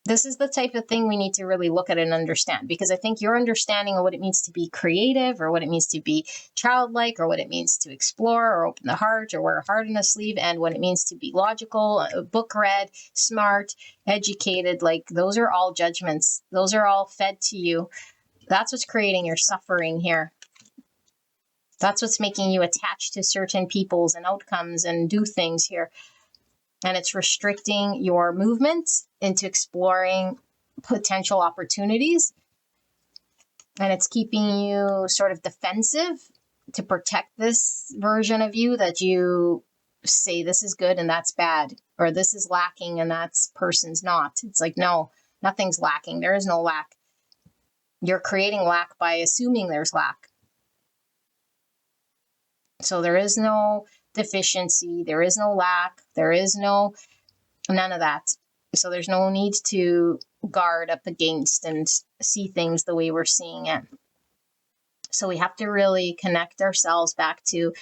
This is the type of thing we need to really look at and understand, because I think your understanding of what it means to be creative or what it means to be childlike or what it means to explore or open the heart or wear a heart in a sleeve and what it means to be logical, book read, smart, educated, like those are all judgments. Those are all fed to you. That's what's creating your suffering here. That's what's making you attached to certain peoples and outcomes and do things here. And it's restricting your movement into exploring potential opportunities. And it's keeping you sort of defensive to protect this version of you that you say this is good and that's bad, or this is lacking and that person's not. It's like, no, nothing's lacking. There is no lack. You're creating lack by assuming there's lack. So there is no deficiency, there is no lack, there is none of that. So there's no need to guard up against and see things the way we're seeing it. So we have to really connect ourselves back to,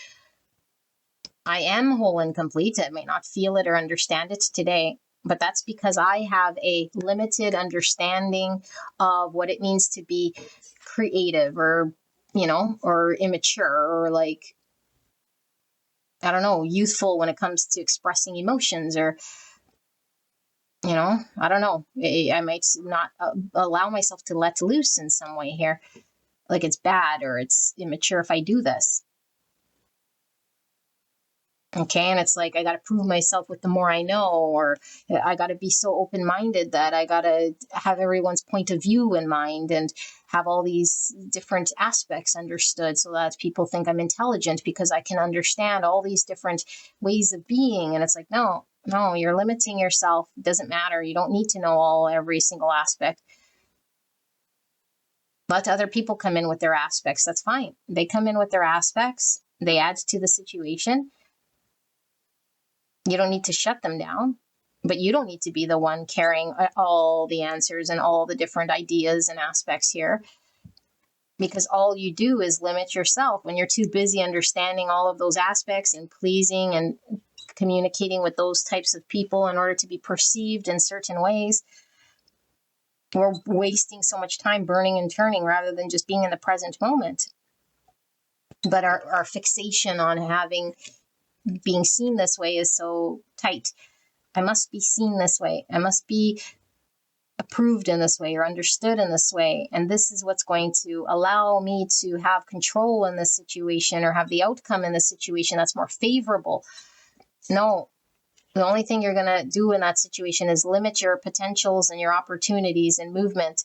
I am whole and complete. I may not feel it or understand it today, but that's because I have a limited understanding of what it means to be creative or, or immature or like, I don't know, youthful when it comes to expressing emotions or, I don't know. I might not allow myself to let loose in some way here. Like it's bad or it's immature if I do this. Okay, and it's like I got to prove myself with the more I know, or I got to be so open-minded that I got to have everyone's point of view in mind and have all these different aspects understood so that people think I'm intelligent because I can understand all these different ways of being. And it's like, no, you're limiting yourself. It doesn't matter. You don't need to know every single aspect. Let other people come in with their aspects. That's fine. They come in with their aspects. They add to the situation. You don't need to shut them down, but you don't need to be the one carrying all the answers and all the different ideas and aspects here, because all you do is limit yourself when you're too busy understanding all of those aspects and pleasing and communicating with those types of people in order to be perceived in certain ways. We're wasting so much time burning and turning rather than just being in the present moment. But our fixation on being seen this way is so tight. I must be seen this way. I must be approved in this way or understood in this way. And this is what's going to allow me to have control in this situation or have the outcome in this situation that's more favorable. No, the only thing you're going to do in that situation is limit your potentials and your opportunities and movement.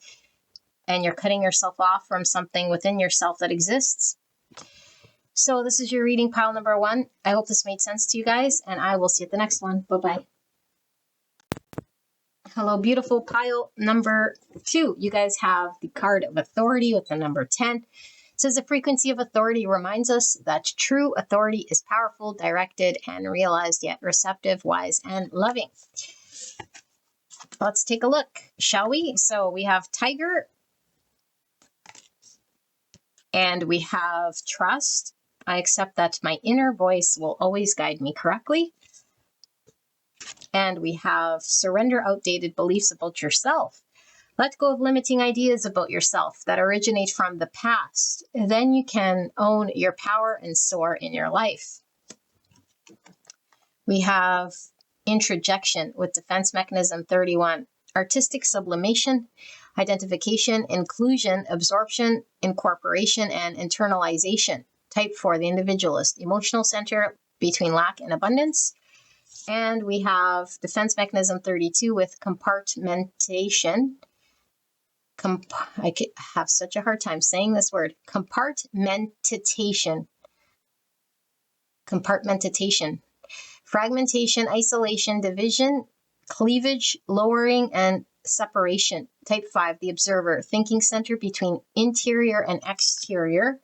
And you're cutting yourself off from something within yourself that exists. So this is your reading pile number 1. I hope this made sense to you guys, and I will see you at the next one. Bye-bye. Hello, beautiful pile number 2. You guys have the card of authority with the number 10. It says the frequency of authority reminds us that true authority is powerful, directed, and realized, yet receptive, wise, and loving. Let's take a look, shall we? So we have Tiger, and we have Trust. I accept that my inner voice will always guide me correctly. And we have surrender outdated beliefs about yourself. Let go of limiting ideas about yourself that originate from the past. Then you can own your power and soar in your life. We have introjection with defense mechanism 31. Artistic sublimation, identification, inclusion, absorption, incorporation, and internalization. Type 4, the individualist. Emotional center between lack and abundance. And we have defense mechanism 32 with compartmentation. I have such a hard time saying this word. Compartmentation. Compartmentation. Fragmentation, isolation, division, cleavage, lowering, and separation. Type 5, the observer. Thinking center between interior and exterior.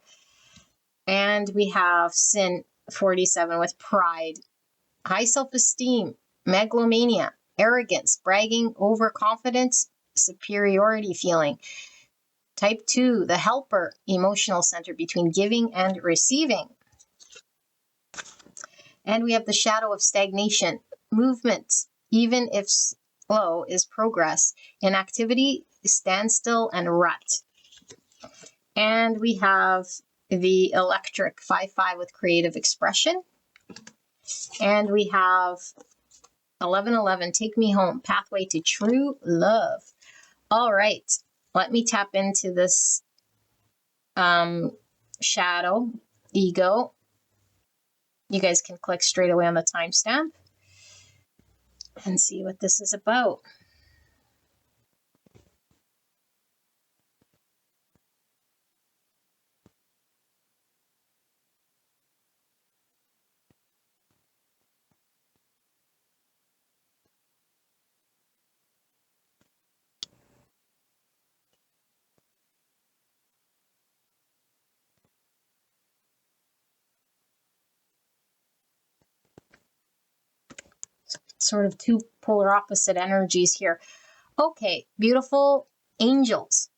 And we have sin 47 with pride. High self-esteem, megalomania, arrogance, bragging, overconfidence, superiority feeling. Type 2, the helper, emotional center between giving and receiving. And we have the shadow of stagnation, movement, even if slow, is progress. Inactivity, standstill, and rut. And we have the electric 5-5 with creative expression. And we have 11-11, take me home, pathway to true love. All right, let me tap into this shadow, ego. You guys can click straight away on the timestamp and see what this is about. Sort of two polar opposite energies here. Okay, beautiful angels.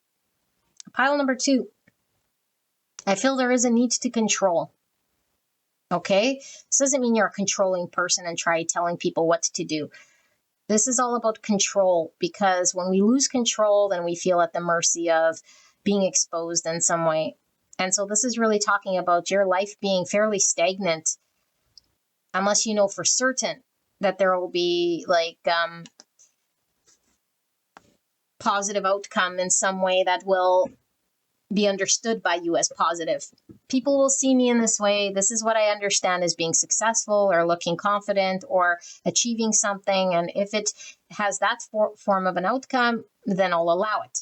Pile number 2. I feel there is a need to control. Okay, this doesn't mean you're a controlling person and try telling people what to do. This is all about control, because when we lose control, then we feel at the mercy of being exposed in some way. And so this is really talking about your life being fairly stagnant, unless you know for certain that there will be like positive outcome in some way that will be understood by you as positive. People will see me in this way. This is what I understand as being successful or looking confident or achieving something. And if it has that form of an outcome, then I'll allow it.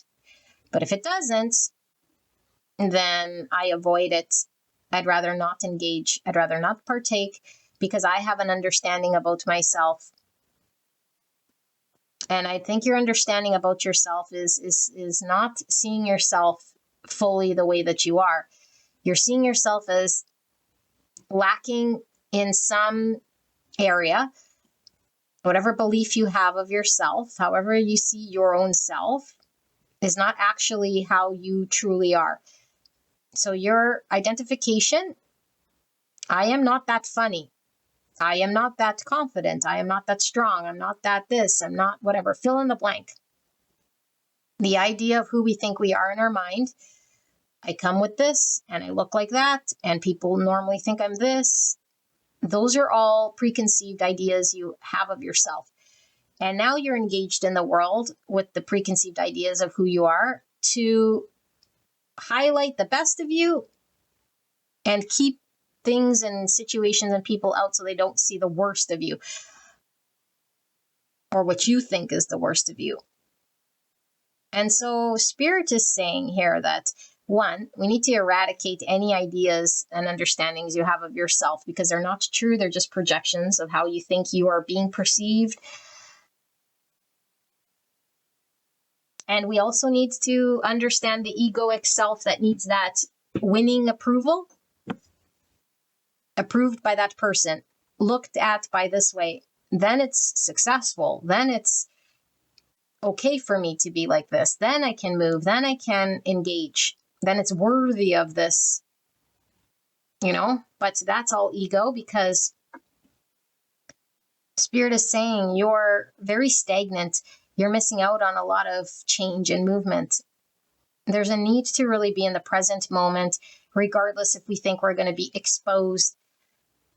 But if it doesn't, then I avoid it. I'd rather not engage. I'd rather not partake, because I have an understanding about myself. And I think your understanding about yourself is not seeing yourself fully the way that you are. You're seeing yourself as lacking in some area, whatever belief you have of yourself, however you see your own self, is not actually how you truly are. So your identification, I am not that funny. I am not that confident. I am not that strong. I'm not that this. I'm not whatever. Fill in the blank. The idea of who we think we are in our mind. I come with this and I look like that, and people normally think I'm this. Those are all preconceived ideas you have of yourself. And now you're engaged in the world with the preconceived ideas of who you are to highlight the best of you and keep things and situations and people out so they don't see the worst of you or what you think is the worst of you. And so Spirit is saying here that, one, we need to eradicate any ideas and understandings you have of yourself, because they're not true. They're just projections of how you think you are being perceived. And we also need to understand the egoic self that needs that winning approval, approved by that person, looked at by this way. Then it's successful. Then it's okay for me to be like this. Then I can move. Then I can engage. Then it's worthy of this, But that's all ego, because Spirit is saying you're very stagnant. You're missing out on a lot of change and movement. There's a need to really be in the present moment, regardless if we think we're going to be exposed,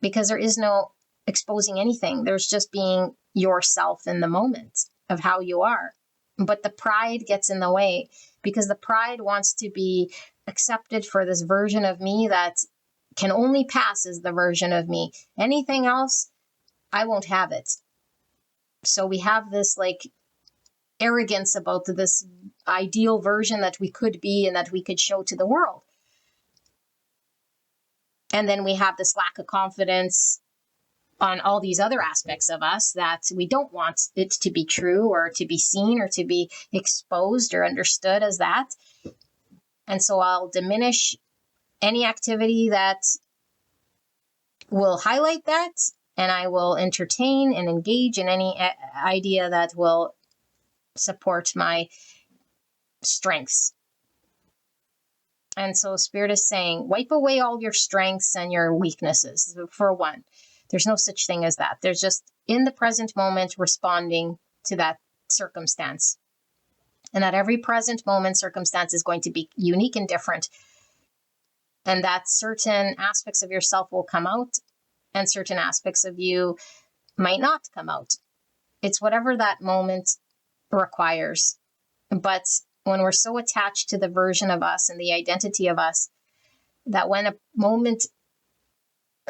because there is no exposing anything. There's just being yourself in the moment of how you are. But the pride gets in the way, because the pride wants to be accepted for this version of me that can only pass as the version of me. Anything else, I won't have it. So we have this like arrogance about this ideal version that we could be and that we could show to the world. And then we have this lack of confidence on all these other aspects of us that we don't want it to be true or to be seen or to be exposed or understood as that. And so I'll diminish any activity that will highlight that, and I will entertain and engage in any idea that will support my strengths. And so Spirit is saying, wipe away all your strengths and your weaknesses. For one, there's no such thing as that. There's just in the present moment responding to that circumstance. And that every present moment circumstance is going to be unique and different. And that certain aspects of yourself will come out and certain aspects of you might not come out. It's whatever that moment requires. But when we're so attached to the version of us and the identity of us, that when a moment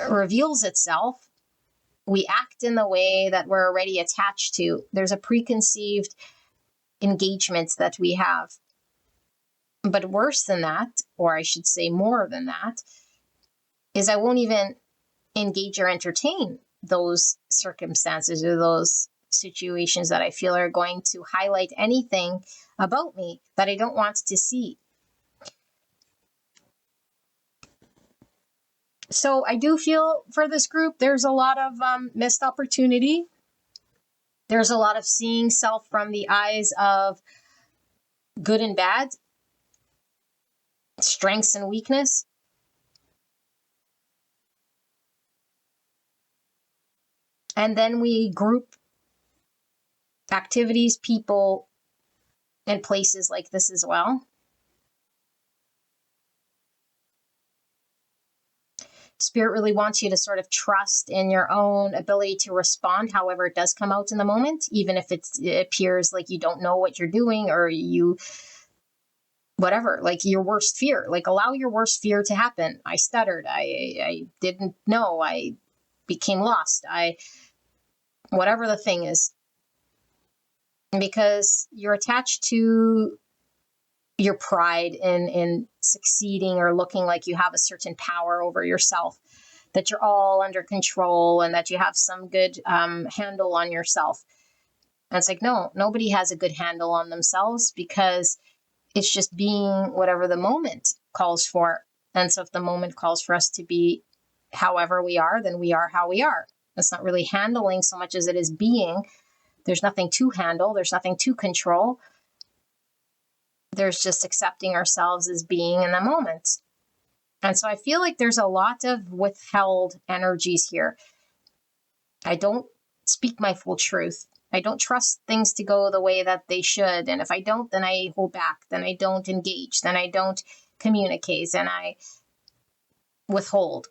reveals itself, we act in the way that we're already attached to. There's a preconceived engagement that we have. But worse than that, or I should say more than that, is I won't even engage or entertain those circumstances or those situations that I feel are going to highlight anything about me that I don't want to see. So I do feel for this group, there's a lot of missed opportunity. There's a lot of seeing self from the eyes of good and bad, strengths and weakness. And then we group activities, people, and places like this as well. Spirit really wants you to sort of trust in your own ability to respond, however it does come out in the moment, even if it appears like you don't know what you're doing or you, whatever, like your worst fear, like allow your worst fear to happen. I stuttered. I didn't know. I became lost. Whatever the thing is, because you're attached to your pride in succeeding or looking like you have a certain power over yourself, that you're all under control and that you have some good handle on yourself. And it's like, no, nobody has a good handle on themselves, because it's just being whatever the moment calls for. And so if the moment calls for us to be however we are, then we are how we are. It's not really handling so much as it is being. There's nothing to handle. There's nothing to control. There's just accepting ourselves as being in the moment. And so I feel like there's a lot of withheld energies here. I don't speak my full truth. I don't trust things to go the way that they should. And if I don't, then I hold back. Then I don't engage. Then I don't communicate. And I withhold.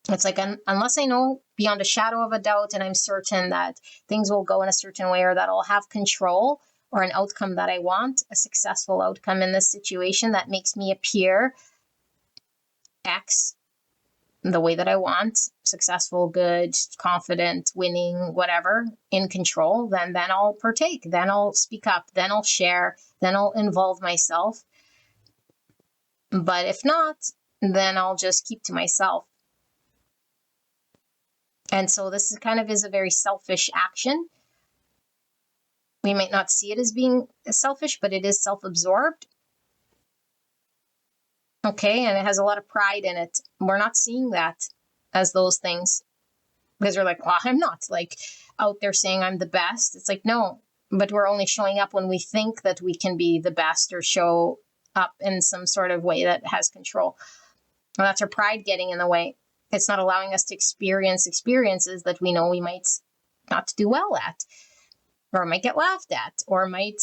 It's like, unless I know beyond a shadow of a doubt and I'm certain that things will go in a certain way or that I'll have control or an outcome that I want, a successful outcome in this situation that makes me appear X the way that I want, successful, good, confident, winning, whatever, in control, then I'll partake, then I'll speak up, then I'll share, then I'll involve myself. But if not, then I'll just keep to myself. And so this is a very selfish action. We might not see it as being selfish, but it is self-absorbed. Okay, and it has a lot of pride in it. We're not seeing that as those things, because we're like, well, I'm not like out there saying I'm the best. It's like, no, but we're only showing up when we think that we can be the best or show up in some sort of way that has control. Well, that's our pride getting in the way. It's not allowing us to experience experiences that we know we might not do well at, or might get laughed at, or might,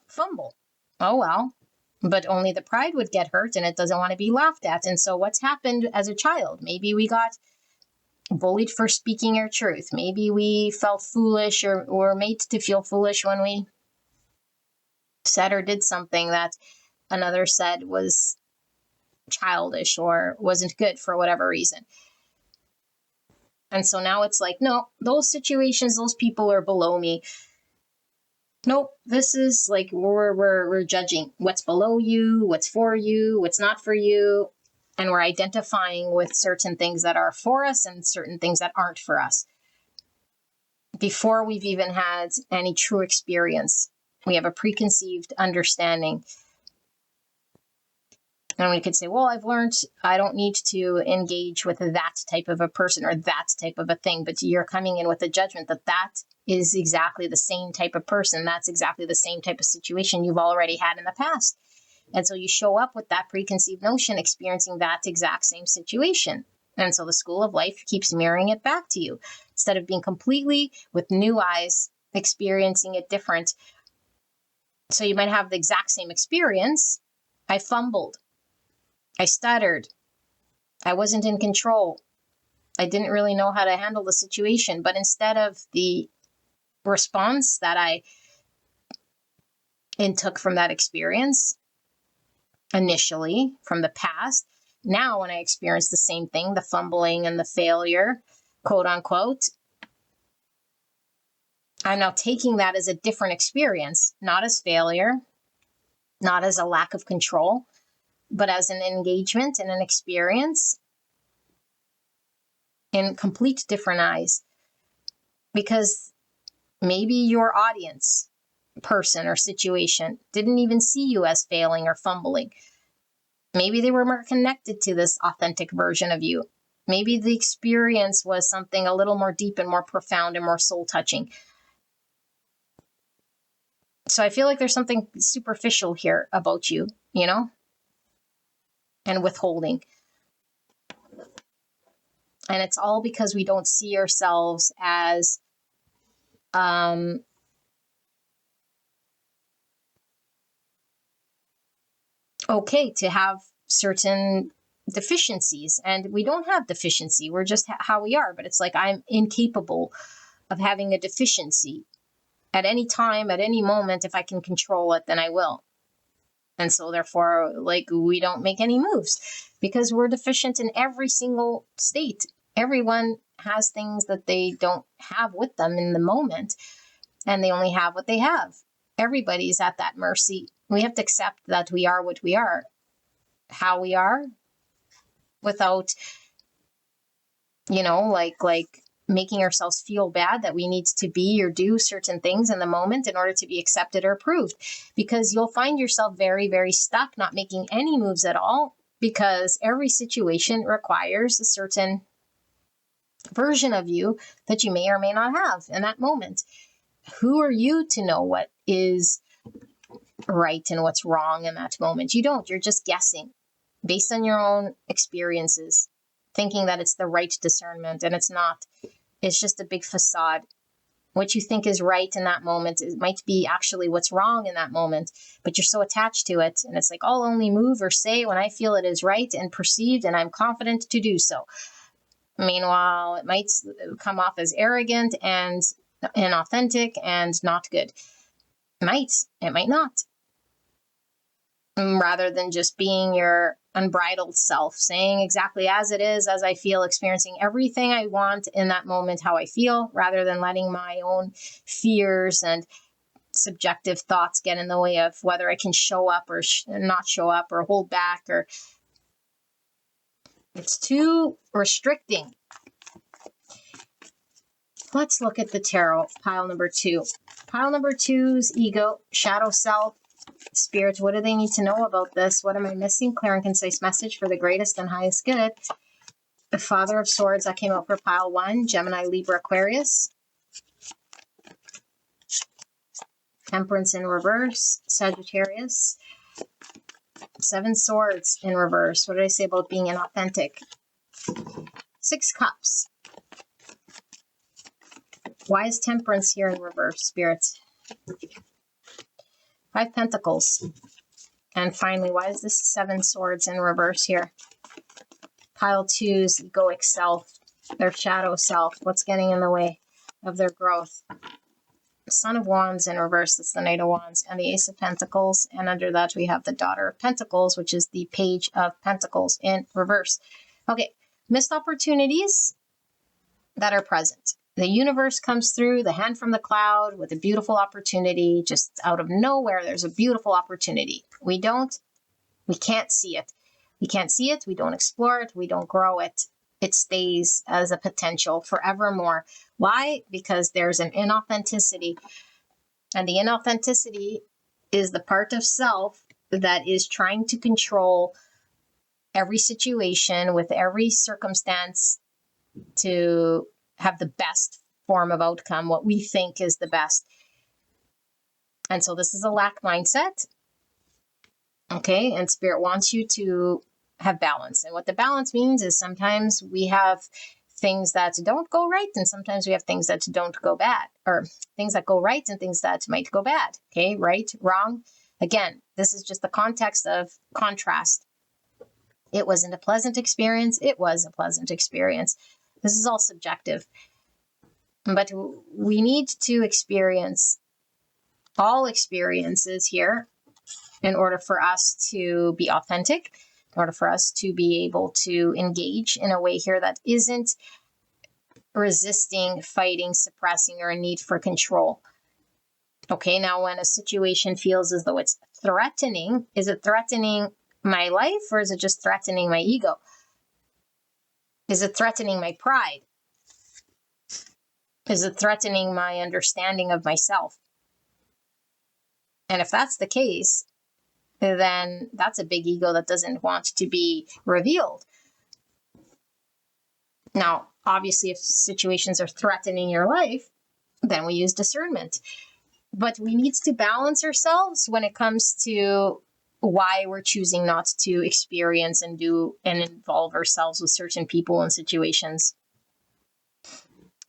fumble. Oh, well, but only the pride would get hurt and it doesn't want to be laughed at. And so what's happened as a child? Maybe we got bullied for speaking our truth. Maybe we felt foolish or made to feel foolish when we said or did something that another said was childish or wasn't good for whatever reason. And so now it's like, no, those situations, those people are below me. Nope, this is like we're judging what's below you, what's for you, what's not for you. And we're identifying with certain things that are for us and certain things that aren't for us. Before we've even had any true experience, we have a preconceived understanding. And we could say, well, I've learned I don't need to engage with that type of a person or that type of a thing. But you're coming in with a judgment that that is exactly the same type of person. That's exactly the same type of situation you've already had in the past. And so you show up with that preconceived notion, experiencing that exact same situation. And so the school of life keeps mirroring it back to you instead of being completely with new eyes, experiencing it different. So you might have the exact same experience. I fumbled. I stuttered. I wasn't in control. I didn't really know how to handle the situation. But instead of the response that I took from that experience initially from the past, now when I experience the same thing, the fumbling and the failure, quote unquote, I'm now taking that as a different experience, not as failure, not as a lack of control, but as an engagement and an experience in complete different eyes. Because maybe your audience, person, or situation didn't even see you as failing or fumbling. Maybe they were more connected to this authentic version of you. Maybe the experience was something a little more deep and more profound and more soul-touching. So I feel like there's something superficial here about you, and withholding. And it's all because we don't see ourselves as okay to have certain deficiencies. And we don't have deficiency. We're just how we are. But it's like I'm incapable of having a deficiency. At any time, at any moment, if I can control it, then I will. And so therefore, we don't make any moves because we're deficient in every single state. Everyone has things that they don't have with them in the moment, and they only have what they have. Everybody's at that mercy. We have to accept that we are what we are, how we are, without, making ourselves feel bad that we need to be or do certain things in the moment in order to be accepted or approved. Because you'll find yourself very, very stuck, not making any moves at all, because every situation requires a certain version of you that you may or may not have in that moment. Who are you to know what is right and what's wrong in that moment? You don't. You're just guessing based on your own experiences, thinking that it's the right discernment, and it's not. It's just a big facade. What you think is right in that moment, it might be actually what's wrong in that moment, but you're so attached to it. And it's like, I'll only move or say when I feel it is right and perceived, and I'm confident to do so. Meanwhile, it might come off as arrogant and inauthentic and not good. It might not. Rather than just being your unbridled self, saying exactly as it is, as I feel, experiencing everything I want in that moment, how I feel, rather than letting my own fears and subjective thoughts get in the way of whether I can show up or not show up or hold back, or it's too restricting. Let's look at the tarot, pile number 2. Pile number 2's ego, shadow self, spirits. What do they need to know about this? What am I missing? Clear and concise message for the greatest and highest good. The Father of Swords, that came out for pile 1. Gemini, Libra, Aquarius. Temperance in reverse. Sagittarius. 7 Swords in reverse. What did I say about being inauthentic? Six Cups. Why is Temperance here in reverse, Spirit? Five Pentacles. And finally, why is this Seven Swords in reverse here? Pile two's egoic self, their shadow self. What's getting in the way of their growth? Son of Wands in reverse. That's the Knight of Wands. And the Ace of Pentacles. And under that, we have the Daughter of Pentacles, which is the Page of Pentacles in reverse. Okay. Missed opportunities that are present. The universe comes through, the hand from the cloud with a beautiful opportunity. Just out of nowhere, there's a beautiful opportunity. We can't see it. We can't see it. We don't explore it. We don't grow it. It stays as a potential forevermore. Why? Because there's an inauthenticity. And the inauthenticity is the part of self that is trying to control every situation with every circumstance to have the best form of outcome, what we think is the best. And so this is a lack mindset. Okay, and Spirit wants you to have balance. And what the balance means is sometimes we have things that don't go right, and sometimes we have things that don't go bad, or things that go right and things that might go bad. Okay, right, wrong. Again, this is just the context of contrast. It wasn't a pleasant experience. It was a pleasant experience. This is all subjective. But we need to experience all experiences here in order for us to be authentic, in order for us to be able to engage in a way here that isn't resisting, fighting, suppressing, or a need for control. Okay, now when a situation feels as though it's threatening, is it threatening my life or is it just threatening my ego? Is it threatening my pride? Is it threatening my understanding of myself? And if that's the case, then that's a big ego that doesn't want to be revealed. Now, obviously, if situations are threatening your life, then we use discernment. But we need to balance ourselves when it comes to why we're choosing not to experience and do and involve ourselves with certain people and situations.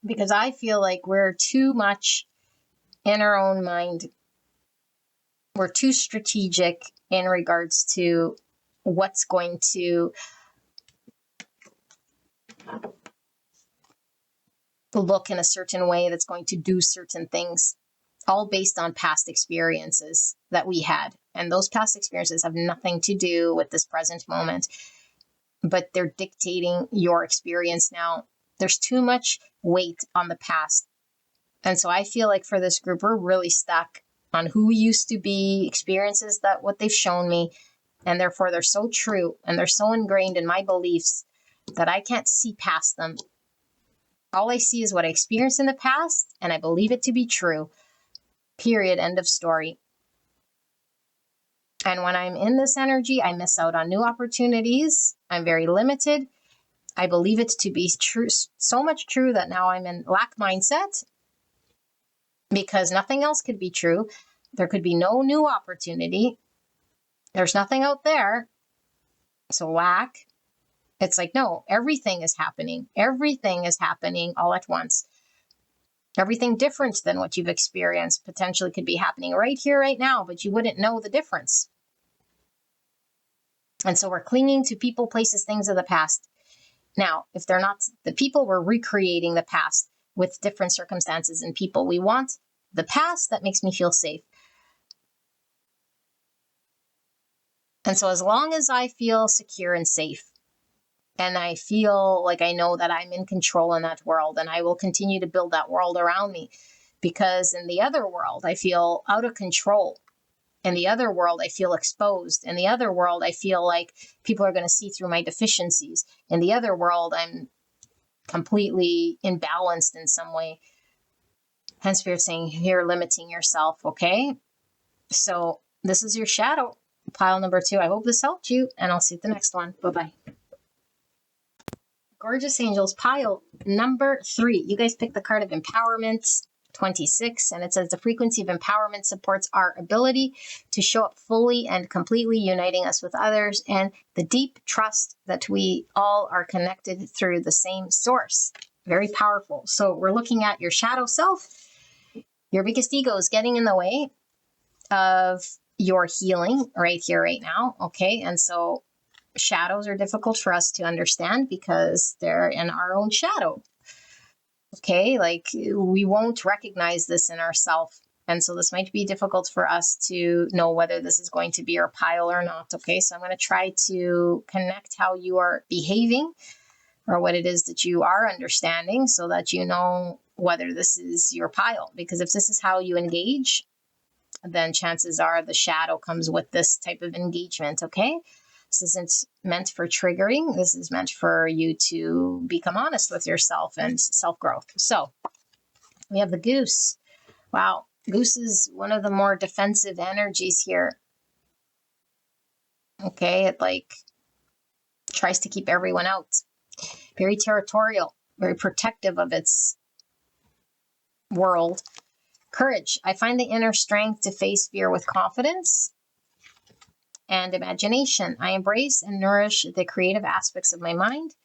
Because I feel like we're too much in our own mind. We're too strategic in regards to what's going to look in a certain way, that's going to do certain things, all based on past experiences that we had. And those past experiences have nothing to do with this present moment, but they're dictating your experience now. There's too much weight on the past. And so I feel like for this group, we're really stuck on who we used to be, experiences that what they've shown me. And therefore they're so true and they're so ingrained in my beliefs that I can't see past them. All I see is what I experienced in the past, and I believe it to be true. Period. End of story. And when I'm in this energy, I miss out on new opportunities. I'm very limited. I believe it to be true, so much true that now I'm in lack mindset because nothing else could be true. There could be no new opportunity. There's nothing out there. So lack. It's like, no, everything is happening. Everything is happening all at once. Everything different than what you've experienced potentially could be happening right here, right now, but you wouldn't know the difference. And so we're clinging to people, places, things of the past. Now, if they're not the people, we're recreating the past with different circumstances and people. We want the past that makes me feel safe. And so as long as I feel secure and safe, and I feel like I know that I'm in control in that world, and I will continue to build that world around me, because in the other world, I feel out of control. In the other world, I feel exposed. In the other world, I feel like people are going to see through my deficiencies. In the other world, I'm completely imbalanced in some way. Hence, Spirit saying, you're limiting yourself, okay? So this is your shadow, pile number 2. I hope this helped you, and I'll see you at the next one. Bye-bye. Gorgeous angels, pile number 3. You guys picked the card of empowerment. 26, and it says the frequency of empowerment supports our ability to show up fully and completely, uniting us with others, and the deep trust that we all are connected through the same source. Very powerful. So we're looking at your shadow self. Your biggest ego is getting in the way of your healing right here, right now. Okay. And so shadows are difficult for us to understand because they're in our own shadow. Okay. Like we won't recognize this in ourselves. And so this might be difficult for us to know whether this is going to be our pile or not. Okay. So I'm going to try to connect how you are behaving or what it is that you are understanding so that you know whether this is your pile. Because if this is how you engage, then chances are the shadow comes with this type of engagement, okay? This isn't meant for triggering. This is meant for you to become honest with yourself and self-growth. So we have the goose. Wow, goose is one of the more defensive energies here. Okay, it like tries to keep everyone out. Very territorial, very protective of its world. Courage. I find the inner strength to face fear with confidence and imagination. I embrace and nourish the creative aspects of my mind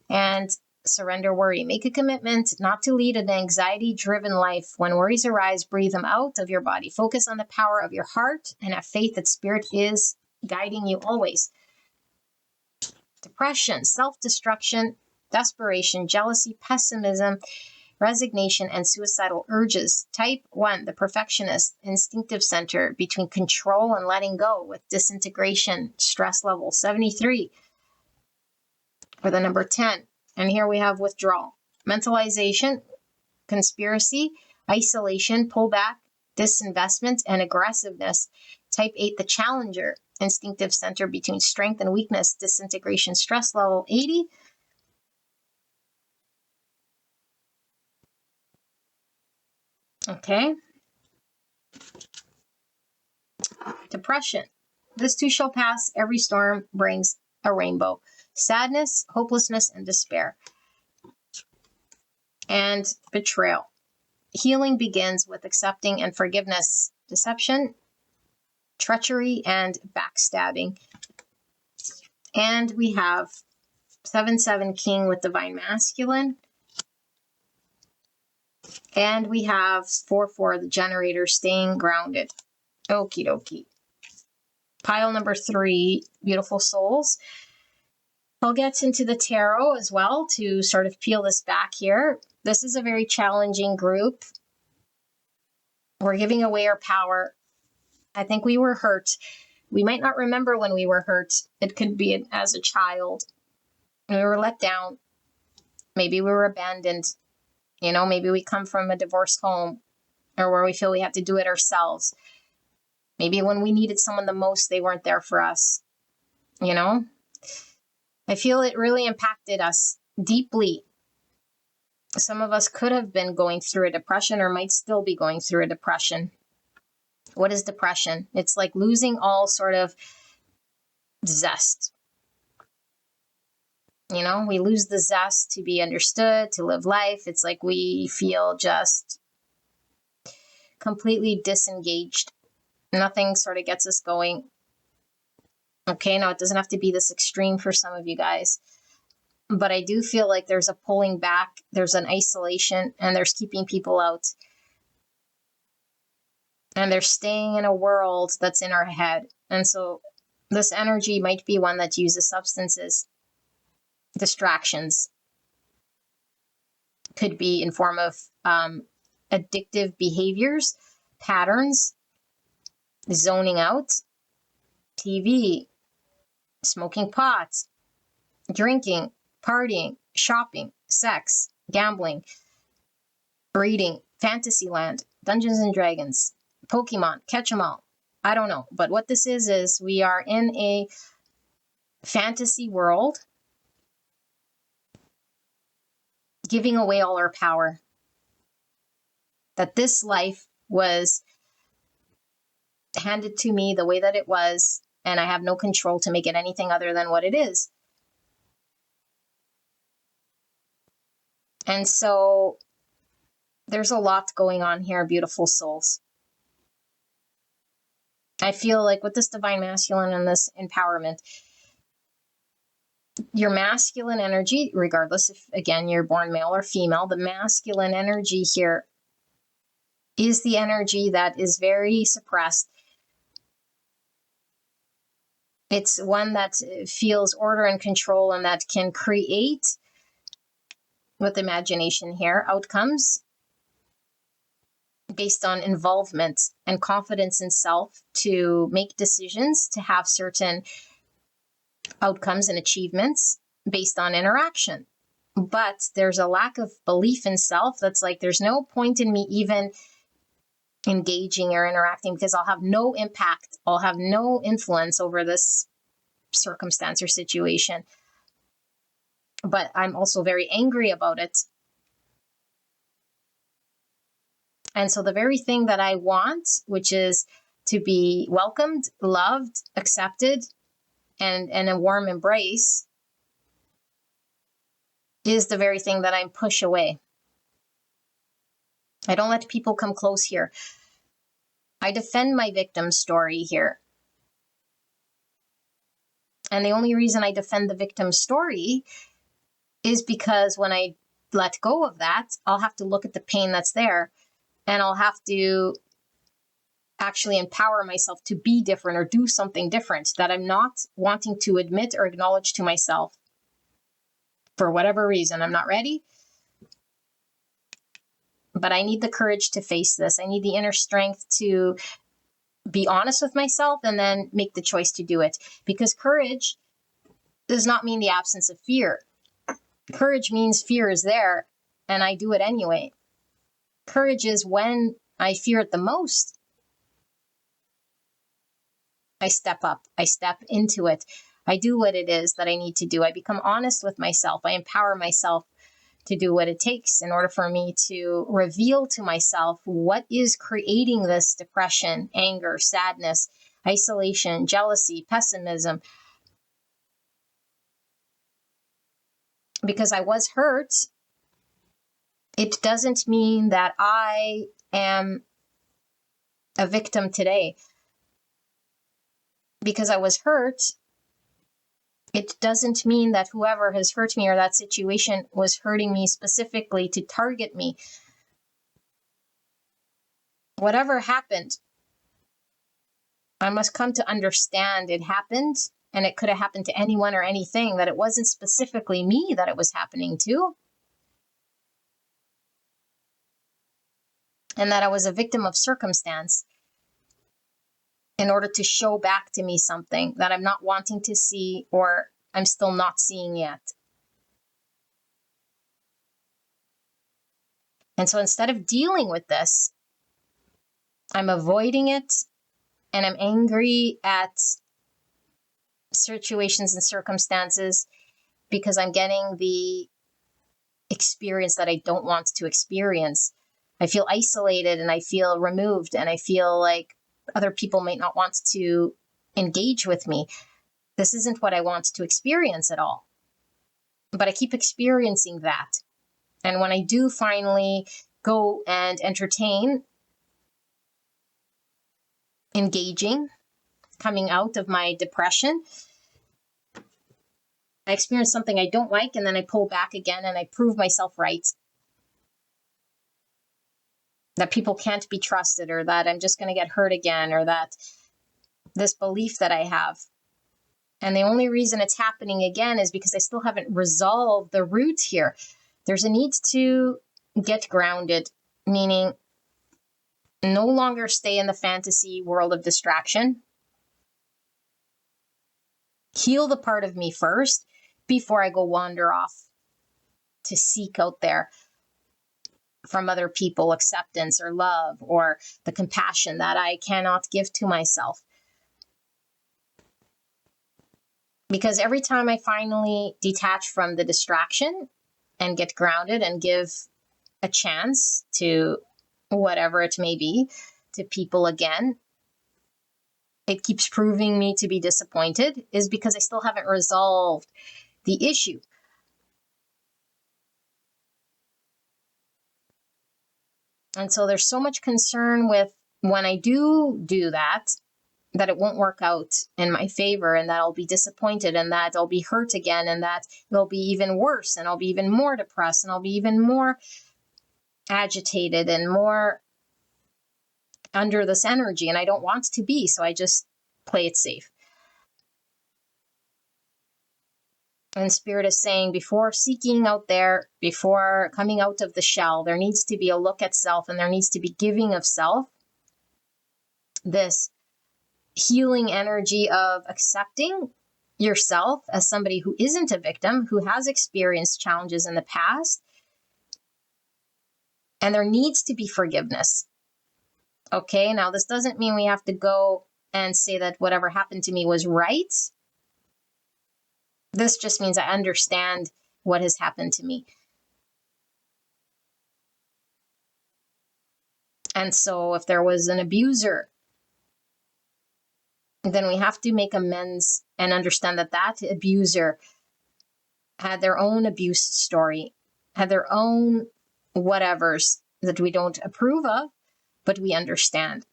and surrender worry. Make a commitment not to lead an anxiety-driven life. When worries arise, breathe them out of your body. Focus on the power of your heart and have faith that spirit is guiding you always. Depression, self-destruction, desperation, jealousy, pessimism, resignation, and suicidal urges. Type 1, the perfectionist, instinctive center between control and letting go with disintegration, stress level 73 for the number 10. And here we have withdrawal, mentalization, conspiracy, isolation, pullback, disinvestment, and aggressiveness. Type 8, the challenger, instinctive center between strength and weakness, disintegration, stress level 80. Okay. Depression. This too shall pass. Every storm brings a rainbow. Sadness, hopelessness, and despair. And betrayal. Healing begins with accepting and forgiveness. Deception, treachery, and backstabbing. And we have 7-7 King with divine masculine. And we have 4-4 the generator staying grounded. Okie dokie. Pile number 3, beautiful souls. I'll get into the tarot as well to sort of peel this back here. This is a very challenging group. We're giving away our power. I think we were hurt. We might not remember when we were hurt. It could be as a child. We were let down. Maybe we were abandoned. You know, maybe we come from a divorced home or where we feel we have to do it ourselves. Maybe when we needed someone the most, they weren't there for us. You know, I feel it really impacted us deeply. Some of us could have been going through a depression or might still be going through a depression. What is depression? It's like losing all sort of zest. You know, we lose the zest to be understood, to live life. It's like we feel just completely disengaged. Nothing sort of gets us going. Okay, no, it doesn't have to be this extreme for some of you guys. But I do feel like there's a pulling back, there's an isolation, and there's keeping people out. And they're staying in a world that's in our head. And so this energy might be one that uses substances. Distractions could be in form of addictive behaviors, patterns, zoning out, TV, smoking pot, drinking, partying, shopping, sex, gambling, reading, Fantasyland, Dungeons and Dragons, Pokemon, catch 'em all. I don't know. But what this is we are in a fantasy world giving away all our power. That this life was handed to me the way that it was, and I have no control to make it anything other than what it is. And so There's a lot going on here, beautiful souls. I feel like with this divine masculine and this empowerment, your masculine energy, regardless if, again, you're born male or female, the masculine energy here is the energy that is very suppressed. It's one that feels order and control and that can create, with imagination here, outcomes based on involvement and confidence in self to make decisions, to have certain outcomes and achievements based on interaction. But there's a lack of belief in self that's like, there's no point in me even engaging or interacting because I'll have no impact. I'll have no influence over this circumstance or situation. But I'm also very angry about it. And so the very thing that I want, which is to be welcomed, loved, accepted, and a warm embrace, is the very thing that I push away. I don't let people come close here. I defend my victim story here. And the only reason I defend the victim story is because when I let go of that, I'll have to look at the pain that's there, and I'll have to actually empower myself to be different or do something different that I'm not wanting to admit or acknowledge to myself. For whatever reason, I'm not ready. But I need the courage to face this. I need the inner strength to be honest with myself and then make the choice to do it. Because courage does not mean the absence of fear. Courage means fear is there and I do it anyway. Courage is when I fear it the most, I step up, I step into it. I do what it is that I need to do. I become honest with myself. I empower myself to do what it takes in order for me to reveal to myself what is creating this depression, anger, sadness, isolation, jealousy, pessimism. Because I was hurt, it doesn't mean that I am a victim today. Because I was hurt, it doesn't mean that whoever has hurt me or that situation was hurting me specifically to target me. Whatever happened, I must come to understand it happened, and it could have happened to anyone or anything, that it wasn't specifically me that it was happening to. And that I was a victim of circumstance in order to show back to me something that I'm not wanting to see or I'm still not seeing yet. And so instead of dealing with this, I'm avoiding it and I'm angry at situations and circumstances because I'm getting the experience that I don't want to experience. I feel isolated and I feel removed and I feel like other people might not want to engage with me. This isn't what I want to experience at all. But I keep experiencing that. And when I do finally go and entertain, engaging, coming out of my depression, I experience something I don't like and then I pull back again and I prove myself right. That people can't be trusted, or that I'm just going to get hurt again, or that this belief that I have. And the only reason it's happening again is because I still haven't resolved the root here. There's a need to get grounded, meaning no longer stay in the fantasy world of distraction. Heal the part of me first before I go wander off to seek out there from other people acceptance or love or the compassion that I cannot give to myself. Because every time I finally detach from the distraction and get grounded and give a chance to whatever it may be, to people again, it keeps proving me to be disappointed, is because I still haven't resolved the issue. And so there's so much concern with when I do that it won't work out in my favor, and that I'll be disappointed, and that I'll be hurt again, and that it'll be even worse, and I'll be even more depressed, and I'll be even more agitated and more under this energy. And I don't want to be, so I just play it safe. And Spirit is saying, before seeking out there, before coming out of the shell, there needs to be a look at self, and there needs to be giving of self. This healing energy of accepting yourself as somebody who isn't a victim, who has experienced challenges in the past. And there needs to be forgiveness. Okay, now this doesn't mean we have to go and say that whatever happened to me was right. This just means I understand what has happened to me. And so if there was an abuser, then we have to make amends and understand that that abuser had their own abuse story, had their own whatevers that we don't approve of, but we understand.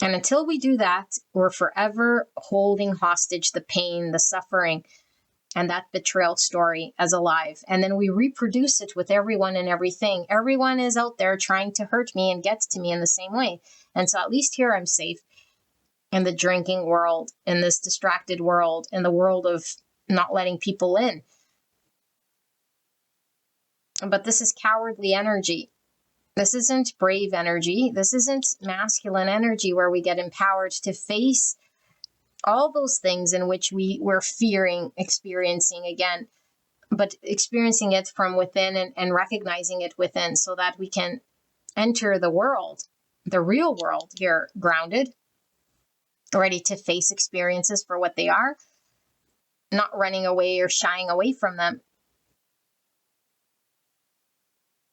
And until we do that, we're forever holding hostage the pain, the suffering, and that betrayal story as alive. And then we reproduce it with everyone and everything. Everyone is out there trying to hurt me and get to me in the same way. And so at least here I'm safe in the drinking world, in this distracted world, in the world of not letting people in. But this is cowardly energy. This isn't brave energy. This isn't masculine energy where we get empowered to face all those things in which we're fearing experiencing again, but experiencing it from within and recognizing it within, so that we can enter the world, the real world here, grounded, ready to face experiences for what they are, not running away or shying away from them.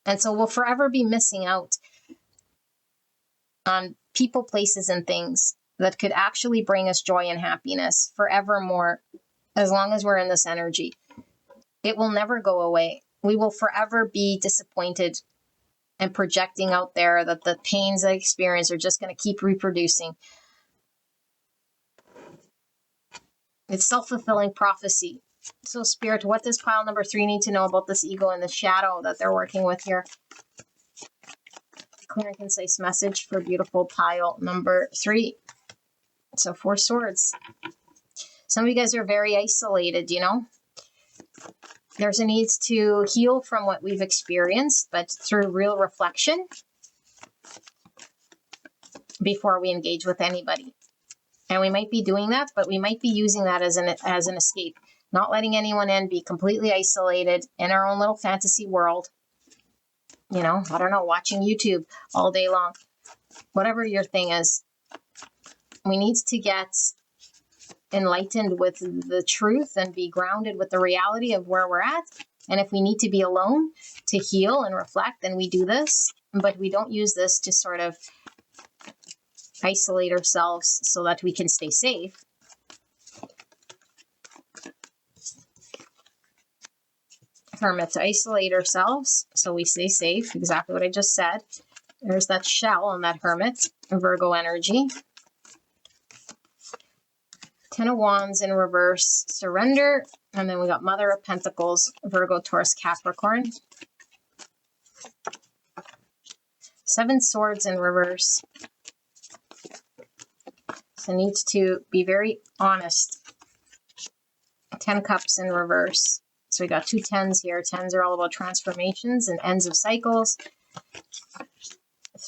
And so we'll forever be missing out on people, places, and things that could actually bring us joy and happiness forevermore, as long as we're in this energy. It will never go away. We will forever be disappointed and projecting out there that the pains I experience are just going to keep reproducing. It's self-fulfilling prophecy. So Spirit, what does pile number 3 need to know about this ego and the shadow that they're working with here? Clear and concise message for beautiful pile number 3. So 4 swords. Some of you guys are very isolated, you know. There's a need to heal from what we've experienced, but through real reflection before we engage with anybody. And we might be doing that, but we might be using that as an escape. Not letting anyone in, be completely isolated in our own little fantasy world. You know, I don't know, watching YouTube all day long. Whatever your thing is. We need to get enlightened with the truth and be grounded with the reality of where we're at. And if we need to be alone to heal and reflect, then we do this. But we don't use this to sort of isolate ourselves so that we can stay safe. Hermit, to isolate ourselves so we stay safe. Exactly what I just said. There's that shell on that Hermit, Virgo energy. 10 of Wands in reverse, surrender. And then we got Mother of Pentacles, Virgo, Taurus, Capricorn. 7 Swords in reverse. So needs to be very honest. 10 Cups in reverse. So we got 2 10s here. 10s are all about transformations and ends of cycles.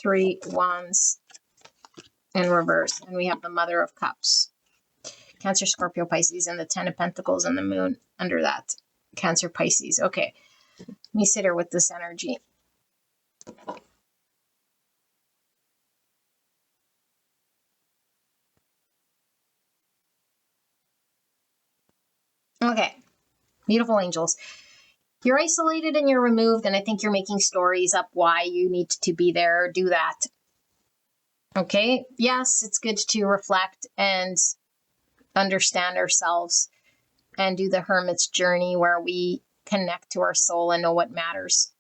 3 Wands in reverse. And we have the Mother of Cups. Cancer, Scorpio, Pisces, and the 10 of Pentacles and the Moon under that. Cancer, Pisces. Okay. Let me sit here with this energy. Okay. Beautiful angels. You're isolated and you're removed, and I think you're making stories up why you need to be there. Do that. Okay. Yes, it's good to reflect and understand ourselves and do the hermit's journey where we connect to our soul and know what matters.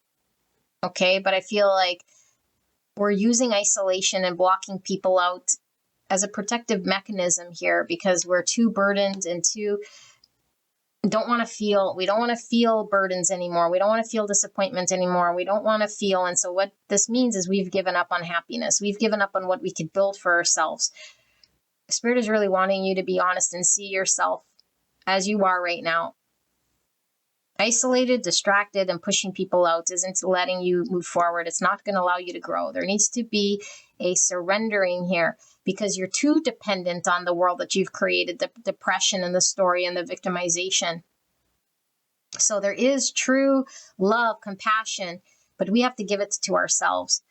Okay, but I feel like we're using isolation and blocking people out as a protective mechanism here because we're too burdened and too we don't want to feel burdens anymore. We don't want to feel disappointment anymore. We don't want to feel. And so what this means is we've given up on happiness. We've given up on what we could build for ourselves. Spirit is really wanting you to be honest and see yourself as you are right now. Isolated, distracted, and pushing people out isn't letting you move forward. It's not going to allow you to grow. There needs to be a surrendering here because you're too dependent on the world that you've created, the depression and the story and the victimization. So there is true love, compassion, but we have to give it to ourselves.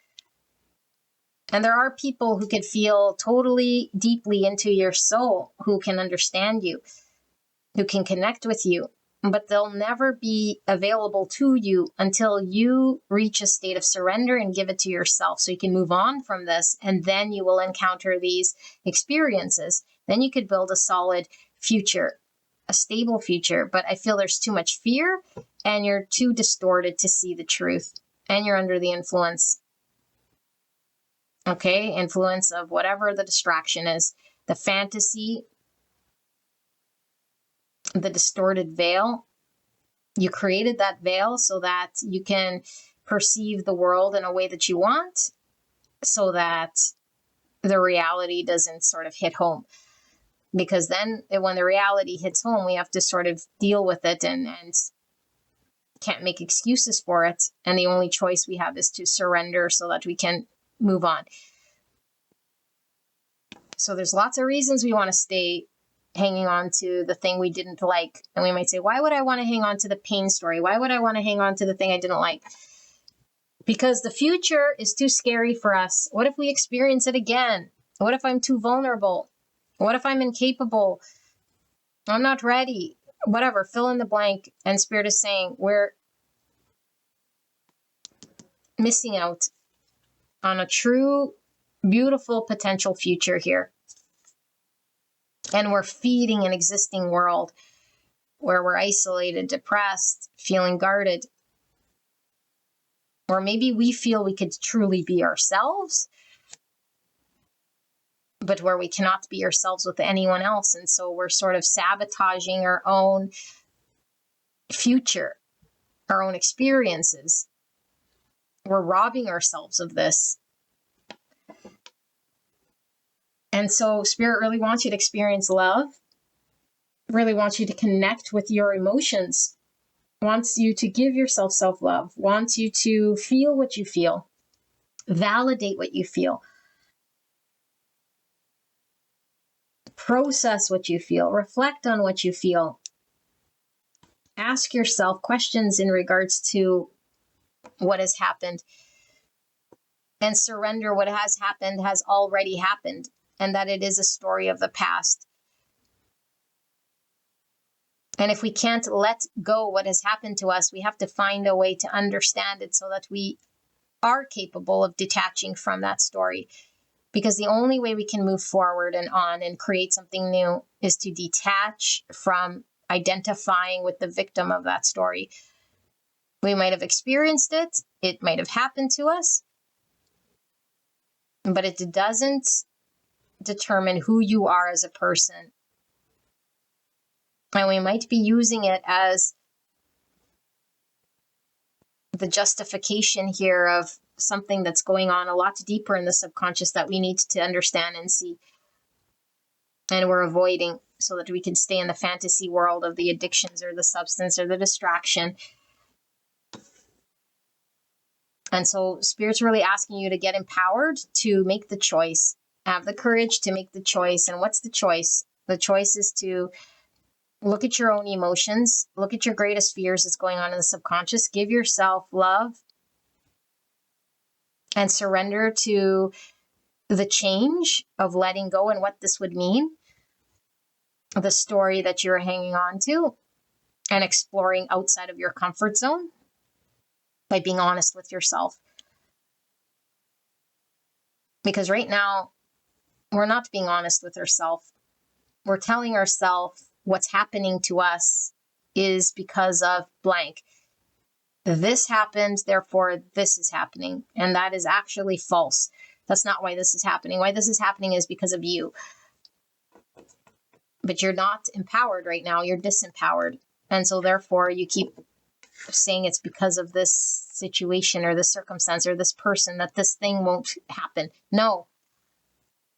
And there are people who could feel totally deeply into your soul, who can understand you, who can connect with you, but they'll never be available to you until you reach a state of surrender and give it to yourself so you can move on from this. And then you will encounter these experiences. Then you could build a solid future, a stable future. But I feel there's too much fear and you're too distorted to see the truth. And you're under the influence. Okay, influence of whatever the distraction is, the fantasy, the distorted veil. You created that veil so that you can perceive the world in a way that you want, so that the reality doesn't sort of hit home. Because then when the reality hits home, we have to sort of deal with it and can't make excuses for it. And the only choice we have is to surrender so that we can move on. So there's lots of reasons we want to stay hanging on to the thing we didn't like. And we might say, why would I want to hang on to the pain story? Why would I want to hang on to the thing I didn't like? Because the future is too scary for us. What if we experience it again? What if I'm too vulnerable? What if I'm incapable? I'm not ready. Whatever, fill in the blank. And Spirit is saying we're missing out on a true, beautiful potential future here. And we're feeding an existing world where we're isolated, depressed, feeling guarded. Or maybe we feel we could truly be ourselves, but where we cannot be ourselves with anyone else. And so we're sort of sabotaging our own future, our own experiences. We're robbing ourselves of this. And so Spirit really wants you to experience love, really wants you to connect with your emotions, wants you to give yourself self-love, wants you to feel what you feel, validate what you feel, process what you feel, reflect on what you feel, ask yourself questions in regards to what has happened, and surrender what has happened has already happened, and that it is a story of the past. And if we can't let go what has happened to us, we have to find a way to understand it so that we are capable of detaching from that story. Because the only way we can move forward and on and create something new is to detach from identifying with the victim of that story. We might have experienced it. It might have happened to us. But it doesn't determine who you are as a person. And we might be using it as the justification here of something that's going on a lot deeper in the subconscious that we need to understand and see. And we're avoiding so that we can stay in the fantasy world of the addictions or the substance or the distraction. And so Spirit's really asking you to get empowered to make the choice, have the courage to make the choice. And what's the choice? The choice is to look at your own emotions, look at your greatest fears that's going on in the subconscious, give yourself love, and surrender to the change of letting go and what this would mean, the story that you're hanging on to, and exploring outside of your comfort zone by being honest with yourself. Because right now, we're not being honest with ourselves. We're telling ourselves what's happening to us is because of blank. this happened, therefore this is happening. And that is actually false. That's not why this is happening. Why this is happening is because of you. But you're not empowered right now. You're disempowered. And so therefore you keep saying it's because of this situation or this circumstance or this person that this thing won't happen. No,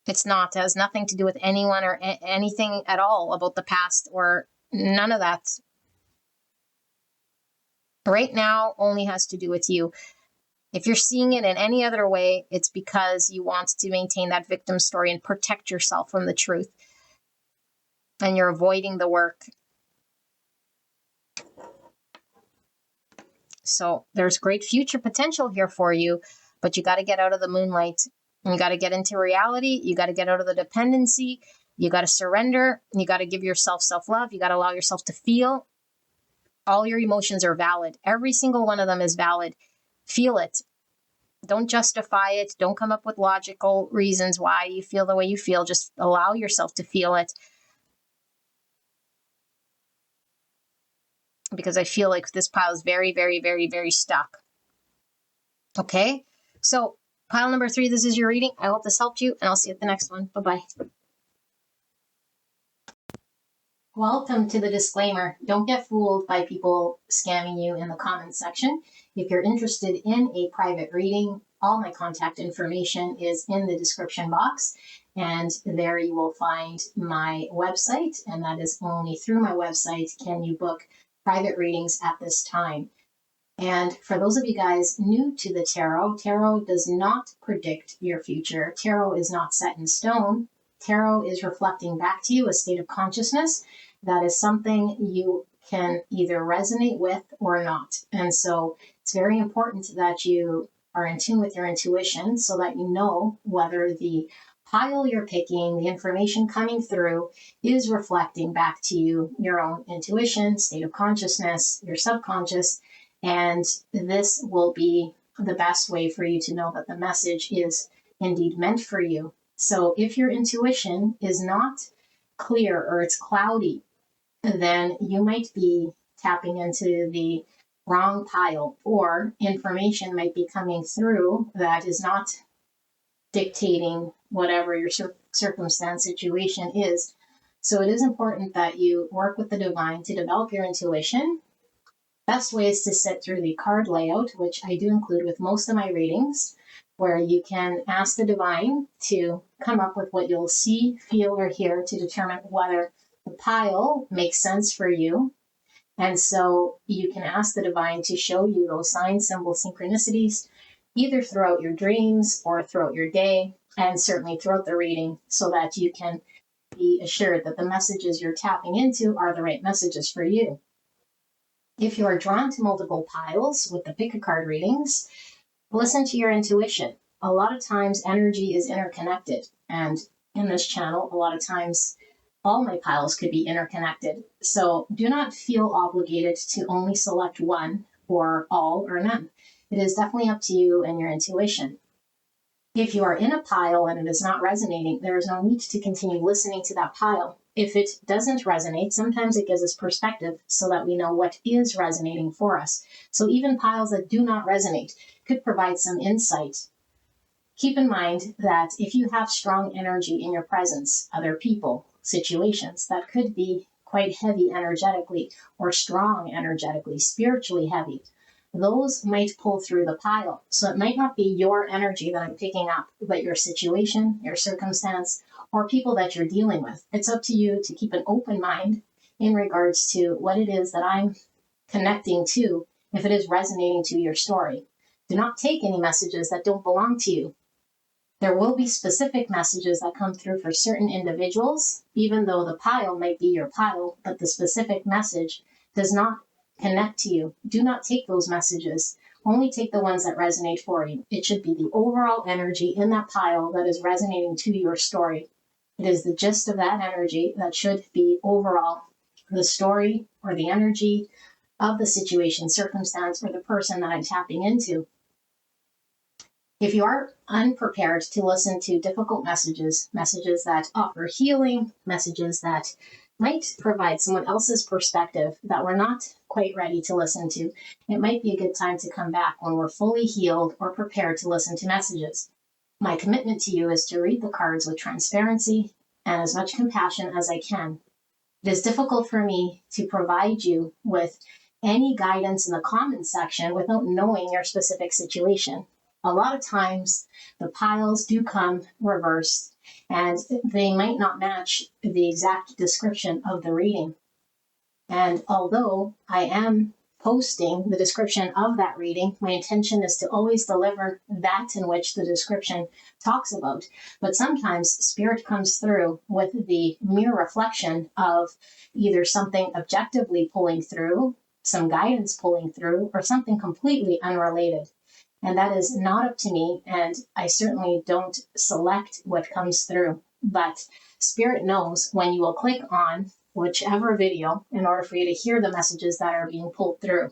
it's not. It has nothing to do with anyone or anything at all about the past or none of that. Right now only has to do with you. If you're seeing it in any other way, it's because you want to maintain that victim story and protect yourself from the truth. And you're avoiding the work. So there's great future potential here for you, but you got to get out of the moonlight. And you got to get into reality. You got to get out of the dependency. You got to surrender. You got to give yourself self-love. You got to allow yourself to feel. All your emotions are valid. Every single one of them is valid. Feel it. Don't justify it. Don't come up with logical reasons why you feel the way you feel. Just allow yourself to feel it. Because I feel like this pile is very, very, very, very stuck. Okay? So pile number 3, this is your reading. I hope this helped you, and I'll see you at the next one. Bye-bye. Welcome to the disclaimer. Don't get fooled by people scamming you in the comments section. If you're interested in a private reading, all my contact information is in the description box. And there you will find my website. And that is only through my website can you book private readings at this time. And for those of you guys new to the tarot, tarot does not predict your future. Tarot is not set in stone. Tarot is reflecting back to you a state of consciousness that is something you can either resonate with or not. And so it's very important that you are in tune with your intuition so that you know whether the pile you're picking, the information coming through, is reflecting back to you your own intuition, state of consciousness, your subconscious, and this will be the best way for you to know that the message is indeed meant for you. So if your intuition is not clear or it's cloudy, then you might be tapping into the wrong pile, or information might be coming through that is not dictating whatever your circumstance situation is. So it is important that you work with the divine to develop your intuition. Best way is to sit through the card layout, which I do include with most of my readings, where you can ask the divine to come up with what you'll see, feel, or hear to determine whether the pile makes sense for you. And so you can ask the divine to show you those signs, symbols, synchronicities, either throughout your dreams or throughout your day, and certainly throughout the reading, so that you can be assured that the messages you're tapping into are the right messages for you. If you are drawn to multiple piles with the pick-a-card readings, listen to your intuition. A lot of times energy is interconnected, and in this channel, a lot of times all my piles could be interconnected. So do not feel obligated to only select one or all or none. It is definitely up to you and your intuition. If you are in a pile and it is not resonating, there is no need to continue listening to that pile. If it doesn't resonate, sometimes it gives us perspective so that we know what is resonating for us. So even piles that do not resonate could provide some insight. Keep in mind that if you have strong energy in your presence, other people, situations, that could be quite heavy energetically or strong energetically, spiritually heavy, those might pull through the pile. So it might not be your energy that I'm picking up, but your situation, your circumstance, or people that you're dealing with. It's up to you to keep an open mind in regards to what it is that I'm connecting to, if it is resonating to your story. Do not take any messages that don't belong to you. There will be specific messages that come through for certain individuals, even though the pile might be your pile, but the specific message does not connect to you. Do not take those messages. Only take the ones that resonate for you. It should be the overall energy in that pile that is resonating to your story. It is the gist of that energy that should be overall the story or the energy of the situation, circumstance, or the person that I'm tapping into. If you are unprepared to listen to difficult messages, messages that offer healing, messages that might provide someone else's perspective that we're not quite ready to listen to. It might be a good time to come back when we're fully healed or prepared to listen to messages. My commitment to you is to read the cards with transparency and as much compassion as I can. It is difficult for me to provide you with any guidance in the comments section without knowing your specific situation. A lot of times the piles do come reversed and they might not match the exact description of the reading. And although I am posting the description of that reading, my intention is to always deliver that in which the description talks about. But sometimes spirit comes through with the mere reflection of either something objectively pulling through, some guidance pulling through, or something completely unrelated. And that is not up to me, and I certainly don't select what comes through. But spirit knows when you will click on whichever video in order for you to hear the messages that are being pulled through.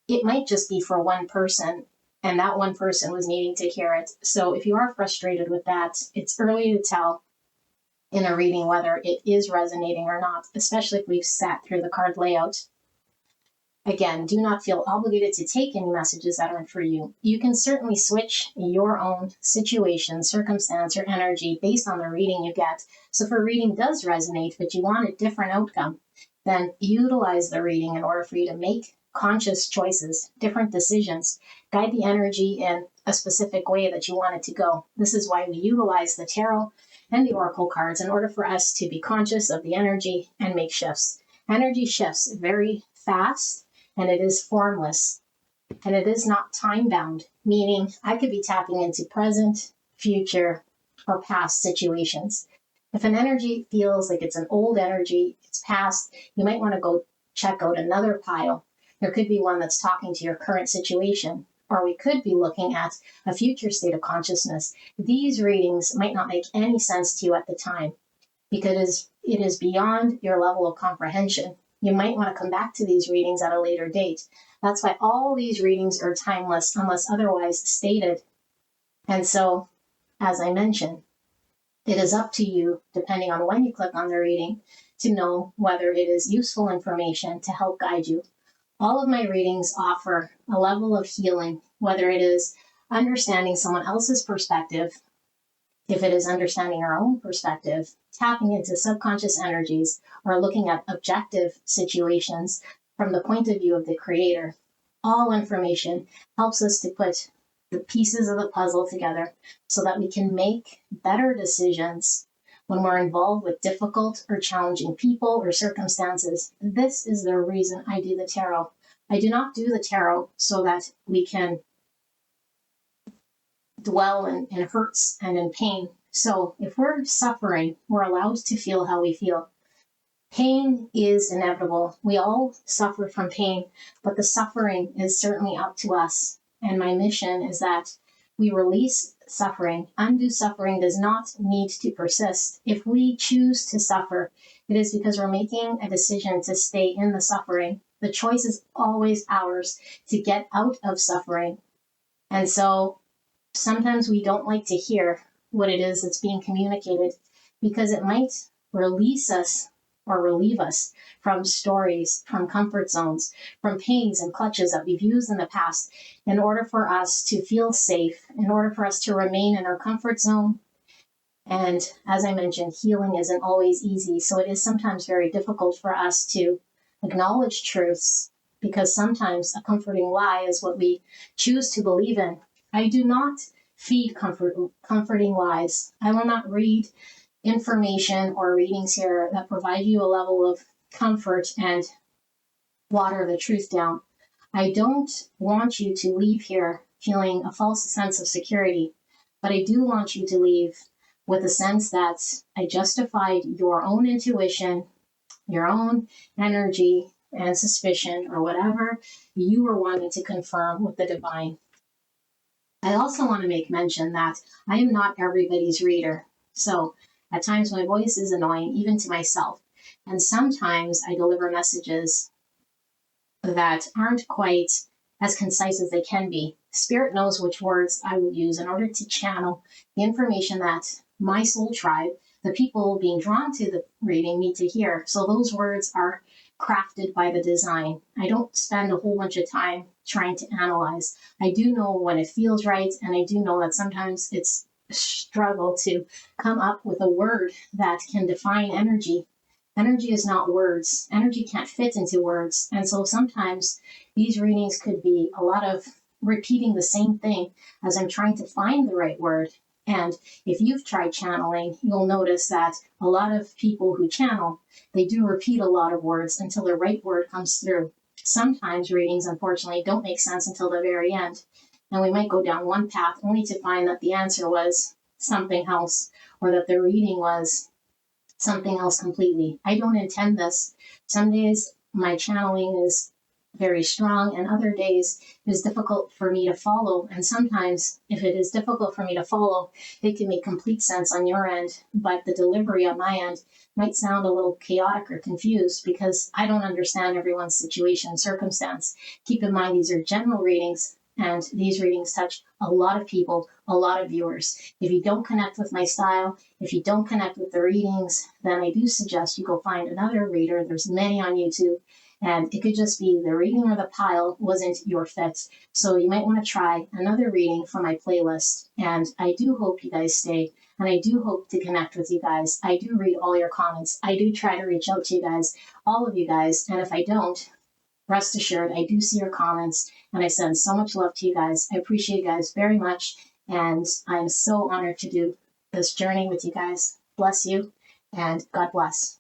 It might just be for one person, and that one person was needing to hear it. So if you are frustrated with that, it's early to tell in a reading whether it is resonating or not, especially if we've sat through the card layout. Again, do not feel obligated to take any messages that aren't for you. You can certainly switch your own situation, circumstance, or energy based on the reading you get. So if a reading does resonate, but you want a different outcome, then utilize the reading in order for you to make conscious choices, different decisions, guide the energy in a specific way that you want it to go. This is why we utilize the tarot and the oracle cards in order for us to be conscious of the energy and make shifts. Energy shifts very fast, and it is formless, and it is not time-bound, meaning I could be tapping into present, future, or past situations. If an energy feels like it's an old energy, it's past, you might want to go check out another pile. There could be one that's talking to your current situation, or we could be looking at a future state of consciousness. These readings might not make any sense to you at the time because it is beyond your level of comprehension. You might want to come back to these readings at a later date. That's why all these readings are timeless unless otherwise stated. And so, as I mentioned, it is up to you, depending on when you click on the reading, to know whether it is useful information to help guide you. All of my readings offer a level of healing, whether it is understanding someone else's perspective, if it is understanding our own perspective, tapping into subconscious energies, or looking at objective situations from the point of view of the creator. All information helps us to put the pieces of the puzzle together so that we can make better decisions when we're involved with difficult or challenging people or circumstances. This is the reason I do the tarot. I do not do the tarot so that we can dwell in hurts and in pain. So if we're suffering, we're allowed to feel how we feel. Pain is inevitable. We all suffer from pain, but the suffering is certainly up to us. And my mission is that we release suffering. Undue suffering does not need to persist. If we choose to suffer, it is because we're making a decision to stay in the suffering. The choice is always ours to get out of suffering. And so sometimes we don't like to hear what it is that's being communicated because it might release us or relieve us from stories, from comfort zones, from pains and clutches that we've used in the past in order for us to feel safe, in order for us to remain in our comfort zone. And as I mentioned, healing isn't always easy, so it is sometimes very difficult for us to acknowledge truths because sometimes a comforting lie is what we choose to believe in. I do not feed comforting lies. I will not read information or readings here that provide you a level of comfort and water the truth down. I don't want you to leave here feeling a false sense of security, but I do want you to leave with a sense that I justified your own intuition, your own energy and suspicion, or whatever you were wanting to confirm with the divine. I also want to make mention that I am not everybody's reader. So at times my voice is annoying, even to myself. And sometimes I deliver messages that aren't quite as concise as they can be. Spirit knows which words I will use in order to channel the information that my soul tribe, the people being drawn to the reading need to hear. So those words are crafted by the design. I don't spend a whole bunch of time trying to analyze. I do know when it feels right, and I do know that sometimes it's a struggle to come up with a word that can define energy. Energy is not words. Energy can't fit into words. And so sometimes these readings could be a lot of repeating the same thing as I'm trying to find the right word. And if you've tried channeling, you'll notice that a lot of people who channel, they do repeat a lot of words until the right word comes through. Sometimes readings, unfortunately, don't make sense until the very end. And we might go down one path only to find that the answer was something else, or that the reading was something else completely. I don't intend this. Some days my channeling is very strong, and other days it is difficult for me to follow. And sometimes, if it is difficult for me to follow, it can make complete sense on your end, but the delivery on my end might sound a little chaotic or confused because I don't understand everyone's situation and circumstance. Keep in mind, these are general readings, and these readings touch a lot of people, a lot of viewers. If you don't connect with my style, if you don't connect with the readings, then I do suggest you go find another reader. There's many on YouTube. And it could just be the reading or the pile wasn't your fit. So you might want to try another reading from my playlist. And I do hope you guys stay. And I do hope to connect with you guys. I do read all your comments. I do try to reach out to you guys, all of you guys. And if I don't, rest assured, I do see your comments. And I send so much love to you guys. I appreciate you guys very much. And I'm so honored to do this journey with you guys. Bless you and God bless.